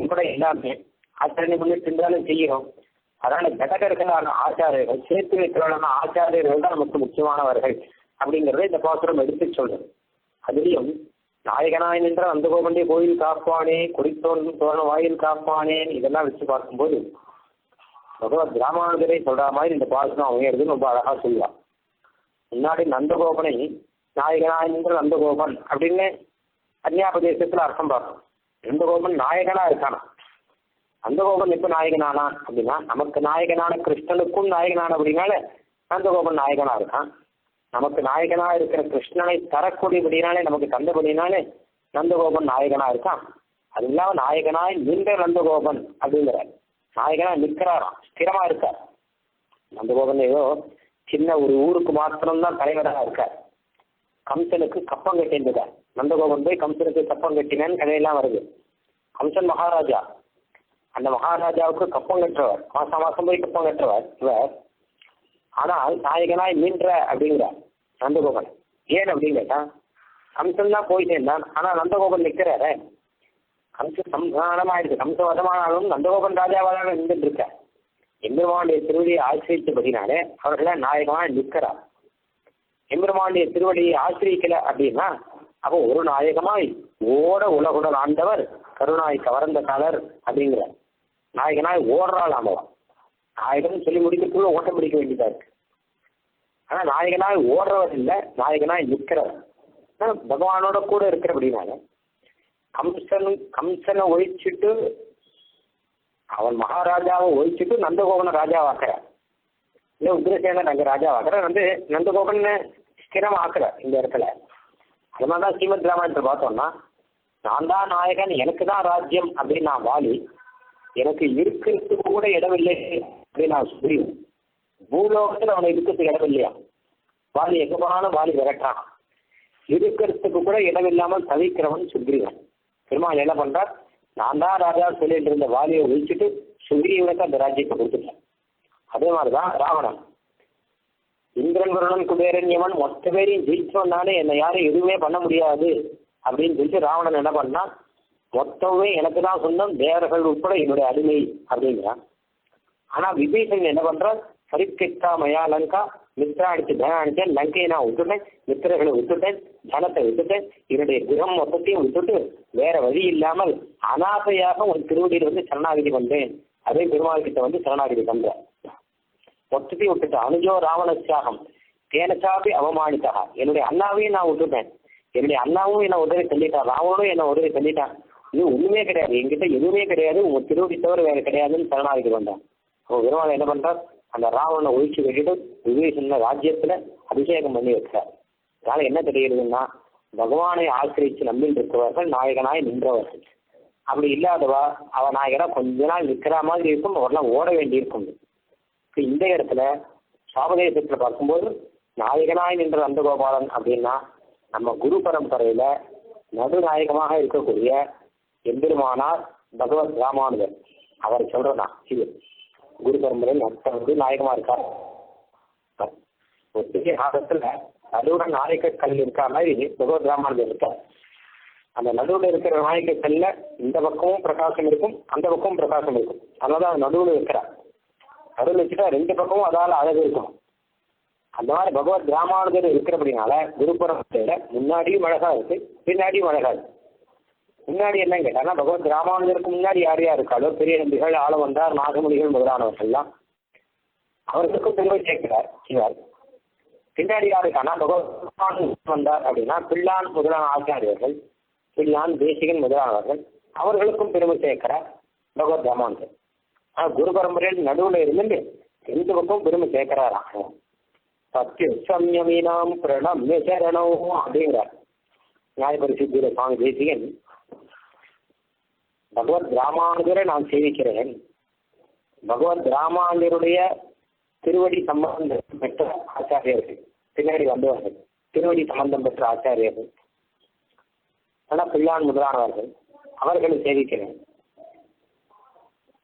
கூட எல்லாமே ஆச்சாரிய முன்னேற்று இருந்தாலும் செய்யணும். அதனால கடகர்களான ஆச்சாரியர்கள், சேர்த்து வைக்கிறவர்களான ஆச்சாரியர்கள் தான் நமக்கு முக்கியமானவர்கள் அப்படிங்கிறத இந்த பாசுரம் எடுத்து சொல்றது. அதுலயும் நாயகனாய் நின்ற நந்தகோபனுடைய கோயில் காப்பானே, கொடித்தோன் தோரண வாயில் காப்பானே இதெல்லாம் வச்சு பார்க்கும்போது பகவத் ராமானுஜரை சொல்ற மாதிரி இந்த பாசனம் அமையிறதுன்னு ரொம்ப அழகா சொல்லுவான். முன்னாடி நந்தகோபனை நாயகனாய் நின்ற நந்தகோபன் அப்படின்னு அந்நியாபதேசத்துல அர்த்தம் பார்க்கணும். நந்தகோபன் நாயகனா இருக்கானா, நந்தகோபன் எப்ப நாயகனானா அப்படின்னா நமக்கு நாயகனான கிருஷ்ணனுக்கும் நாயகனான அப்படின்னால நந்தகோபன் நாயகனா இருக்கான். நமக்கு நாயகனா இருக்கிற கிருஷ்ணனை தரக்கூடியபடினாலே நமக்கு தந்தபடினாலே நந்தகோபன் நாயகனா இருக்கான். அது இல்லாம நாயகனாய் நின்ற நந்தகோபன் அப்படிங்கிற நாயகனா நிற்கிறாராம், ஸ்திரமா இருக்கார். நந்தகோபன் ஏதோ சின்ன ஒரு ஊருக்கு மாத்திரம்தான் தலைவராக இருக்கார். கம்சனுக்கு கப்பம் கட்டியிருக்கார். நந்தகோபன் போய் கம்சனுக்கு கப்பம் கட்டினேன்னு கதையெல்லாம் வருது. கம்சன் மகாராஜா, அந்த மகாராஜாவுக்கு கப்பம் கட்டுறவர், மாசம் மாசம் போய் கப்பம் கட்டுறவர் இவர். ஆனால் நாயகனாய் நின்ற அப்படிங்கிறார் நந்தகோபன். ஏன் அப்படின்னு கேட்டா கம்சன் தான் போய் சேர்ந்தான், ஆனா நந்தகோபன் நிற்கிறாரு. கம்சன் சம்ஹானமாயிருக்கு, கம்சவதமானாலும் நந்தகோபன் ராஜாவாக நின்றுட்டு இருக்க. எம்பெருமானுடைய திருவடியை ஆசிரியத்தபடினாலே அவர்கள நாயகமா நிற்கிறார். எம்பெருமானுடைய திருவடியை ஆசிரியக்கல அப்படின்னா அப்போ ஒரு நாயகமாய் ஓட உலகுடன் ஆண்டவர் கருணாய் கவர்ந்த காலர் அப்படிங்கிற நாயகனாய் ஓடுறாள். ஆமவா நாயகன் சொல்லி முடிக்கிறதுக்குள்ள ஓட்டம் பிடிக்க வேண்டியதா இருக்கு. ஆனா நாயகனாய் ஓடுறவர் இல்லை, நாயகனாய் நிற்கிறவர். பகவானோட கூட இருக்கிற அப்படின்னால கம்சனை ஒழிச்சுட்டு அவன் மகாராஜாவை ஒழிச்சுட்டு நந்தகோபனை ராஜாவாக்குறார். இல்லை உக்ரசேனன் அங்க ராஜாவாக்குற வந்து நந்தகோபன் ஸ்திரமாக்குற இந்த இடத்துல. அது மாதிரிதான் ஸ்ரீமத் ராமாயணத்தை பார்த்தோம்னா நான் தான் நாயகன், எனக்கு தான் ராஜ்யம் அப்படின்னு நான் வாலி, எனக்கு இருக்கிறதுக்கு கூட இடம் இல்லை அப்படின்னு நான் புரியும். பூலோகத்தில் அவனை இருக்கிறதுக்கு இடம் இல்லையா, வாலி எங்க போனாலும் வாலி விரட்டான். இருக்கிறதுக்கு கூட இடம் இல்லாமல் தவிக்கிறவன் சுக்ரீவன். பெருமாள் என்ன பண்றார், நான் தான் ராஜா சொல்லிட்டு இருந்த வாலியை ஒழிச்சுட்டு சுக்ரீவனுக்கு அந்த ராஜ்யத்தை கொடுத்துட்டேன். அதே மாதிரிதான் ராவணன். இந்திரன் வருணன் குபேரன் யமன் மொத்த பேரையும் ஜெயிச்சோன்னாலே என்னை யாரும் எதுவுமே பண்ண முடியாது அப்படின்னு சொல்லிட்டு ராவணன் என்ன பண்ணா, மொத்தமே எனக்கு தான் சொந்தம், தேவர்கள் உட்பட என்னுடைய அடிமை அப்படிங்கிறான். ஆனா விபீஷன் என்ன பண்றான், பரிக்கிட்டா மயா லங்கா, மித்ரா அடிச்சு தனம் அடிச்சேன், லங்கையை நான் விட்டுட்டேன், மித்திரர்களை விட்டுட்டேன், தனத்தை விட்டுட்டேன், என்னுடைய கிரகம் மொத்தத்தையும் விட்டுட்டு வேற வழி இல்லாமல் அனாதையாக ஒரு திருவடியில் வந்து சரணாகிதி வந்தேன். அதே பெருமாள் கிட்ட வந்து சரணாகிதி பண்றேன். மொத்தத்தையும் விட்டுட்டு அனுஜோ ராவணச்சாகம் தேனச்சாபி அவமானித்தா, என்னுடைய அண்ணாவையும் நான் விட்டுட்டேன், என்னுடைய அண்ணாவும் என்ன உதவி தள்ளிட்டான், ராவனும் என்ன உதவி தள்ளிட்டான், இது ஒண்ணுமே கிடையாது, என்கிட்ட எதுவுமே கிடையாது, உங்க திருவடி தவிர வேற கிடையாதுன்னு சரணாகிதி வந்தான். அவன் பெருமாள் என்ன பண்றார், அந்த ராவணனை ஒழிச்சு கட்டிட்டு விபீஷண ராஜ்யத்துல அபிஷேகம் பண்ணி வைக்கிறார். அதனால என்ன தெரியுதுன்னா, பகவானை ஆசிரிச்சு நம்பிட்டு இருக்கிறவர்கள் நாயகனாய் நின்றவர்கள். அப்படி இல்லாதவா அவ நாயகனா கொஞ்ச நாள் நிற்கிற மாதிரி இருக்கும், அவரெல்லாம் ஓட வேண்டி இருக்கும். இந்த இடத்துல சாபதேசத்துல பார்க்கும்போது நாயகனாய் நின்ற நந்தகோபாலன் அப்படின்னா நம்ம குரு பரம்பரையில நடுநாயகமாக இருக்கக்கூடிய எம்பெருமானார் பகவத் ராமானுஜர் அவர் சொல்றதா இது. குரு பரம்பரையில் வந்து நாயகமா இருக்கார். ஒத்திகை காலத்துல நடுவுடன் நாயக கல் இருக்கா மாதிரி பகவத் ராமானுஜர் இருக்கார். அந்த நடுவில் இருக்கிற நாயக கல்ல இந்த பக்கமும் பிரகாசம் இருக்கும், அந்த பக்கமும் பிரகாசம் இருக்கும். அதனாலதான் நடுவில் இருக்கிறார். நடுவில் வச்சுட்டா ரெண்டு பக்கமும் அதால அழகு இருக்கும். அந்த மாதிரி பகவத் ராமானுஜர் இருக்கிறபடினால குரு பரம்பரையில முன்னாடியும் அழகா இருக்கு, பின்னாடியும் அழகா இருக்கு. முன்னாடி என்னன்னு கேட்டாங்கன்னா பகவத் ராமானுஜருக்கு முன்னாடி யார் யார் இருக்காளோ பெரிய நம்பிகள், ஆள வந்தார், நாகமணிகள் முதலானவர்கள்லாம் அவர்களுக்கும் பெருமை சேர்க்கிறார் இவர். பின்னாடி யாருக்கானா பகவத் வந்தார் அப்படின்னா பிள்ளான் முதலான ஆச்சாரியர்கள், பிள்ளான் தேசிகன் முதலானவர்கள், அவர்களுக்கும் பெருமை சேர்க்கிறார் பகவத் ராமானுஜர். ஆனா குரு பரம்பரையில் நடுவுல இருந்து ரெண்டு பக்கம் பெருமை சேர்க்கிறாராம். சத்திய சம்யமீனாம் பிரணம்ய சரணம் அப்படிங்கிறார் நியாயபரிசுத்திர சுவாமி தேசிகன். பகவத் ராமானுஜரை நான் சேவிக்கிறேன், பகவத் ராமானுஜருடைய திருவடி சம்பந்தம் பெற்ற ஆச்சாரியர்கள், பின்னாடி வந்தவர்கள் திருவடி சம்பந்தம் பெற்ற ஆச்சாரியர்கள், ஆனா பிள்ளான் முதலானவர்கள், அவர்களை சேவிக்கிறேன்.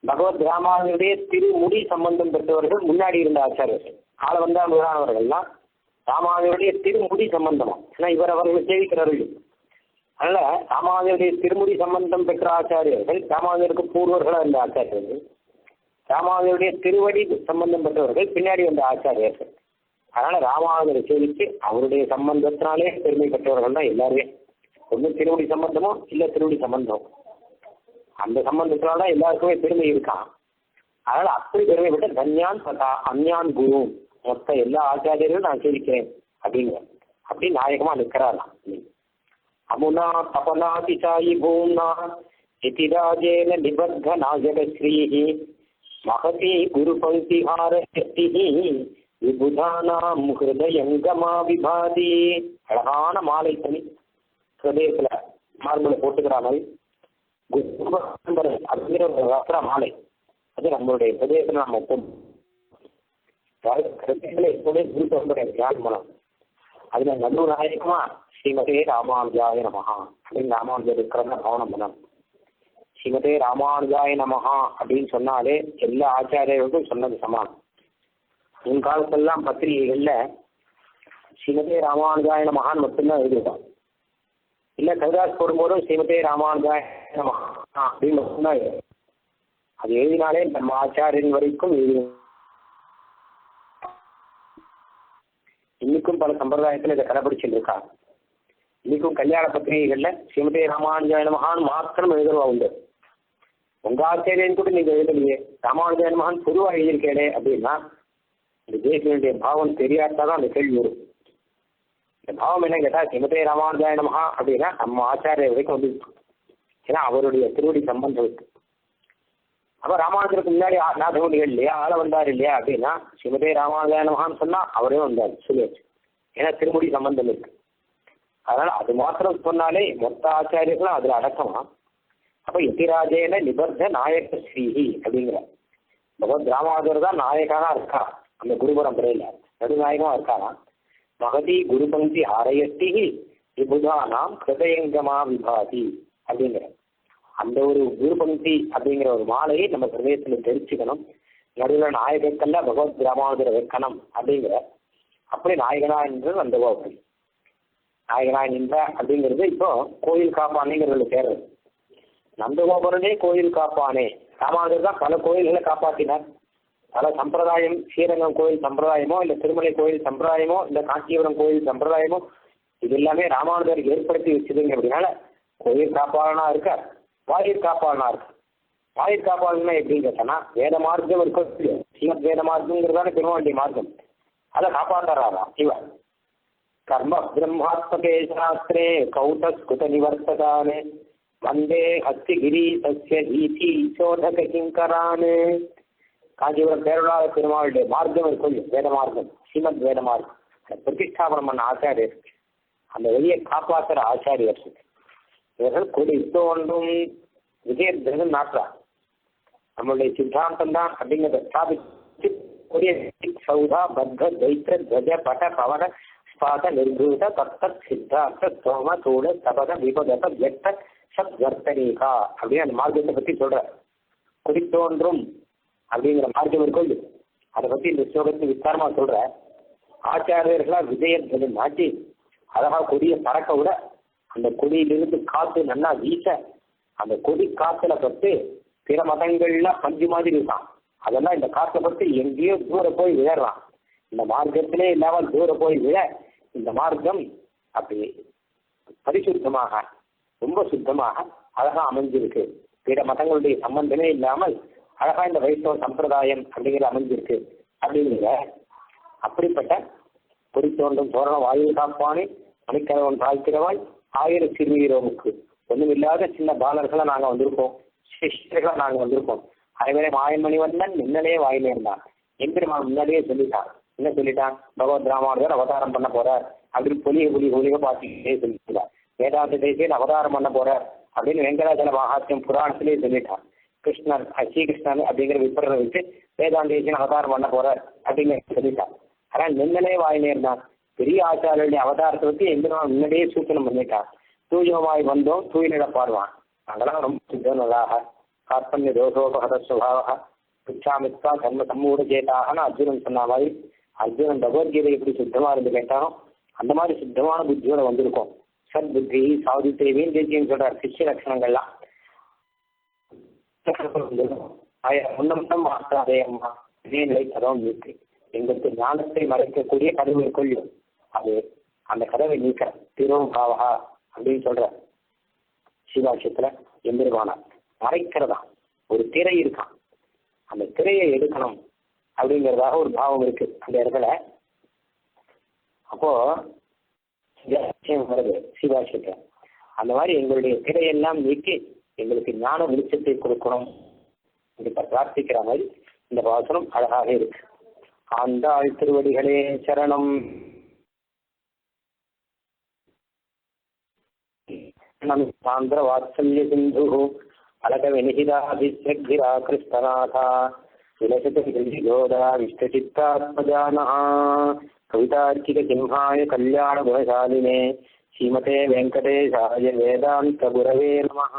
பகவத் ராமானுடைய திருமுடி சம்பந்தம் பெற்றவர்கள் முன்னாடி இருந்த ஆச்சாரியர்கள், ஆள வந்தா முதலானவர்கள்லாம் ராமானுடைய திருமுடி சம்பந்தமா, ஏன்னா இவர் அவர்களை சேவிக்கிறார்கள். அதனால ராமானுடைய திருமுடி சம்பந்தம் பெற்ற ஆச்சாரியர்கள் ராமானுஜருக்கு பூர்வர்களா இருந்த ஆச்சாரியர்கள், ராமானுடைய திருவடி சம்பந்தம் பெற்றவர்கள் பின்னாடி வந்த ஆச்சாரியர்கள். அதனால ராமானுஜரை சேவித்து அவருடைய சம்பந்தத்தினாலே பெருமை பெற்றவர்கள் தான் எல்லாருமே. ஒண்ணு திருவடி சம்பந்தமோ இல்ல திருவடி சம்பந்தம், அந்த சம்பந்தத்தினால்தான் எல்லாருக்குமே பெருமை இருக்கான். அதனால அப்படி பெருமைப்பட்ட தன்யான் ததா அந்யான் குரு, மொத்த எல்லா ஆச்சாரியர்களும் நான் சேவிக்கிறேன் அப்படிங்கிற அப்படி நாயகமா நிற்கிறாராம். அமுனா தபனாதி சாயி பூம்னா இதிராஜேன நிபத்த நாயகஸ்ரீஹி மகதி குரு பங்கிஹாரஸ்திஹி விபுதானாம் ஹிருதயங்கமா விபாதி. அழகான மாலை தனி ஹிருதயத்துல மார்புல போட்டுக்கிற மாதிரி அப்படிங்கிற ஒரு வஸ்திர மாலை அது நம்மளுடைய ஹிருதயத்துல நம்ம எப்போதே குரு பரம்பரை தியானம். அதுல நடு நாயகமா ஸ்ரீமதே ராமானுஜாய நமஹா அப்படின்னு ராமானுஜர் இருக்கிறத கவனம் பண்ணணும். ஸ்ரீமதே ராமானுஜாய நமஹா அப்படின்னு சொன்னாலே எல்லா ஆச்சாரியர்களுக்கும் சொன்னது சமானம். முன்காலத்தெல்லாம் பத்திரிகைகள்ல ஸ்ரீமதே ராமானுஜாய நமஹான்னு மட்டும்தான் எழுதுவான். இல்ல கவிதாஸ் போடும்போதும் ஸ்ரீமதே ராமானுஜாய நமஹா அப்படின்னு மட்டும்தான் எழுதும். அது எழுதினாலே நம்ம ஆச்சாரியன் வரைக்கும் எழுதும். இன்னைக்கும் பல சம்பிரதாயத்துல இதை கடைபிடிச்சுட்டு இருக்கா. இன்னைக்கும் கல்யாண பத்திரிகைகள்ல ஸ்ரீமதே ராமானுஜாய நமஹான் மாத்திரம் எழுதுறவா உண்டு. உங்க ஆச்சரியன்னு கூட நீங்க எழுதலையே, ராமானுஜாய நமஹான் பொதுவா எழுதியிருக்கேனே அப்படின்னா இந்த தேசியனுடைய பாவம் தெரியாதான் அந்த கேள்வி வரும். இந்த பாவம் என்ன கேட்டா ஸ்ரீமதே ராமானுஜாய நமஹா அப்படின்னா நம்ம ஆச்சாரிய வரைக்கும் வந்து, ஏன்னா அவருடைய திருவடி சம்பந்தம் இருக்கு. அப்ப ராமானுஜருக்கு முன்னாடி நாதகுண்டிகள் இல்லையா, ஆள வந்தார் இல்லையா அப்படின்னா ஸ்ரீமதே ராமானுஜாய நமஹான்னு சொன்னா அவரே வந்தார் சொல்லியாச்சு. ஏன்னா திருமுடி சம்பந்தம் இருக்கு. அதனால அது மாத்திரம் சொன்னாலே மொத்த ஆச்சாரியர்களும் அதுல அடக்கமா. அப்ப இத்திராஜேன நிபர்த நாயக ஸ்ரீஹி அப்படிங்கிற பகவத் ராமானுஜர் தான் நாயகனா இருக்கா அந்த குரு பரம்பரையில, நடுநாயகமா இருக்காரா. மகதி குரு பங்கி ஆரயஸ்திஹி விபுதானாம் ஹிருதயங்கமா விபாதி அப்படிங்கிற அந்த ஒரு குரு பங்கி அப்படிங்கிற ஒரு மாலையை நம்ம பிரதேசத்துல தெரிச்சுக்கணும். நடுவில் நாயகக்கெல்லாம் பகவத் ராமானுஜரை வைக்கணும் அப்படிங்கிற அப்படி நாயகனா என்றது அந்த கோபுரி நாயகனா நின்ற அப்படிங்கிறது இப்போ கோயில் காப்பானேங்கிறது பேரு. நந்தகோபுரனே கோயில் காப்பானே. ராமானுஜர் தான் பல கோயில்களை காப்பாற்றினார். பல சம்பிரதாயம், ஸ்ரீரங்கம் கோயில் சம்பிரதாயமோ இல்லை திருமலை கோயில் சம்பிரதாயமோ இல்லை காஞ்சிபுரம் கோயில் சம்பிரதாயமோ இது எல்லாமே ராமானுஜர் ஏற்படுத்தி வச்சதுங்க. அப்படின்னால கோயில் காப்பாளனா இருக்கார், வாயிற் காப்பாளனா இருக்கு. வாயிற் காப்பாளனா எப்படின்னு கேட்டோன்னா வேத மார்க்கம் இருக்கும். ஸ்ரீமத் வேத மார்க்கங்கிறதான பெருமாண்டிய மார்க்கம், அதை காப்பாற்றுறாரா இவர். கர்ம பிரம்மாத்மகே சாஸ்திரே கௌதஸ்குத நிவர்த்தகானே வந்தே ஹஸ்திகிரி சஸ்ய தீதி சோதக கிங்கரானே. காஞ்சிபுரம் பேருளாத பெருமாளுடைய மார்க்கம் இருக்கும், வேத மார்க்கம், ஸ்ரீமத் வேத மார்க்கம். பிரதிஷ்டாபனம் பண்ண ஆச்சாரியர், அந்த வெளியை காப்பாற்றுற ஆச்சாரியர் இவர்கள் கொடி தோன்றும் விஜயதன் நாட்டார். நம்மளுடைய சித்தாந்தம் தான் அப்படிங்கிறத ஸ்தாபித்து கொடிய சௌதா பத்த தைத்திர துவஜ பட பவன ஸ்பாத நிர்பூத தத்தத் சித்தார்த்த ஸ்தோம தூட சபத விபதத வியக்த சத்வர்த்தனீகா அப்படின்னு அந்த மார்க்கத்தை பத்தி சொல்ற. கொடி தோன்றும் அப்படிங்கிற மார்க்கம் இருக்கும், அதை பத்தி இந்த ஸ்லோகத்தை விஸ்தாரமா சொல்ற. ஆச்சாரியர்களா விஜயத்தை மாற்றி அழகா கொடியை பறக்க விட அந்த கொடியிலிருந்து காத்து நல்லா வீச அந்த கொடி காத்துல பட்டு பிற மதங்கள்ல பஞ்சு மாதிரி இருக்கான். அதெல்லாம் இந்த காற்றை பட்டு எங்கேயோ தூர போய் விழறான். இந்த மார்க்கத்திலே இல்லாமல் தூர போய் விழ இந்த மார்க்கம் அப்படி பரிசுத்தமாக ரொம்ப சுத்தமாக அழகா அமைஞ்சிருக்கு. பிற மதங்களுடைய சம்பந்தமே இல்லாமல் அழகா இந்த வைஷ்ணவ சம்பிரதாயம் அப்படிங்கிற அமைஞ்சிருக்கு அப்படிங்கிற அப்படிப்பட்ட கொடி தோன்றும் தோரண வாயு காப்பானே மணிக்கதவன் தாழ்த்திரவாய் ஆயிரம் சிறுவீரோமுக்கு ஒண்ணுமில்லாத சின்ன பாலர்களா நாங்க வந்திருக்கோம், சிஷ்யர்களா நாங்க வந்திருக்கோம். அதே மாயன்மணி வந்தன் முன்னாலே வாயிலே இருந்தான். எம்பெருமான் முன்னாடியே சொல்லிட்டான். என்ன சொல்லிட்டான்? பகவத் ராமானுஜர் அவதாரம் பண்ண போறார் அப்படின்னு பொலிக பார்த்துக்கிட்டே சொல்லிட்டார். வேதாந்த தேசியன் அவதாரம் பண்ண போறார் அப்படின்னு வெங்கடாச்சல மகாத்மியம் புராணத்திலேயே சொல்லிட்டான். கிருஷ்ணன் ஸ்ரீகிருஷ்ணன் அப்படிங்கிற விபரத்தை வச்சு வேதாந்த தேசியன் அவதாரம் பண்ண போறார் அப்படிங்கிற சொல்லிட்டான். ஆனா நின்னலே வாயிலே இருந்தான். பெரிய ஆச்சாரியருடைய அவதாரத்தை வச்சு எம்பெருமான் முன்னாடியே சூச்சனம் பண்ணிட்டான். தூயமாய் வந்தோம் தூயிலிட பாடுவான். நாங்களாம் ரொம்ப சித்தனதாக கார்பண்ய தோஷோபகத சுபாவா பிச்சாமித்வா தர்ம சம்மூட சேதாகனு அர்ஜுனன் சொன்ன மாதிரி அர்ஜுனன் பகவத்கீதை எப்படி சுத்தமா இருந்து கேட்டானோ அந்த மாதிரி சுத்தமான புத்தியோட வந்திருக்கோம். சத் புத்தி சாது தேவின்னு தேசியம் சொல்றார். சிஷ்ய லட்சணங்கள்லாம் முன்னம் மாற்றாதே அம்மா இதே நிலை கதவும் இருக்கு. எங்களுக்கு ஞானத்தை மறைக்கக்கூடிய கதவை கொள்ளும். அது அந்த கதவை நீக்க திரும் பாவகா அப்படின்னு சொல்ற சிவாட்சியத்துல எம்பெருமானார் மறைக்கிறதா ஒரு திரை இருக்கான். அந்த திரையை எடுக்கணும் அப்படிங்கிறதாக ஒரு பாவம் இருக்கு அந்த இடத்துல. அப்போ வருது சிவாசிட்ட அந்த மாதிரி எங்களுடைய திரையெல்லாம் நீக்கி எங்களுக்கு ஞான வெளிச்சத்தை கொடுக்கணும் பிரார்த்திக்கிற மாதிரி இந்த வாசனம் அழகாக இருக்கு. ஆண்டாள் திருவடிகளே சரணம். சாந்திர வாத்சல்ய சிந்து அலக வினிகிதாபிஷக்திரா கிருஷ்ணநாதா விலசதோதா விஷ்டசித்தாத்மஜானஹ கவிதார்க்கிக சிம்ஹாய கல்யாண குணசாலினே ஸ்ரீமதே வெங்கடேசாய வேதாந்த குரவே நமஹ.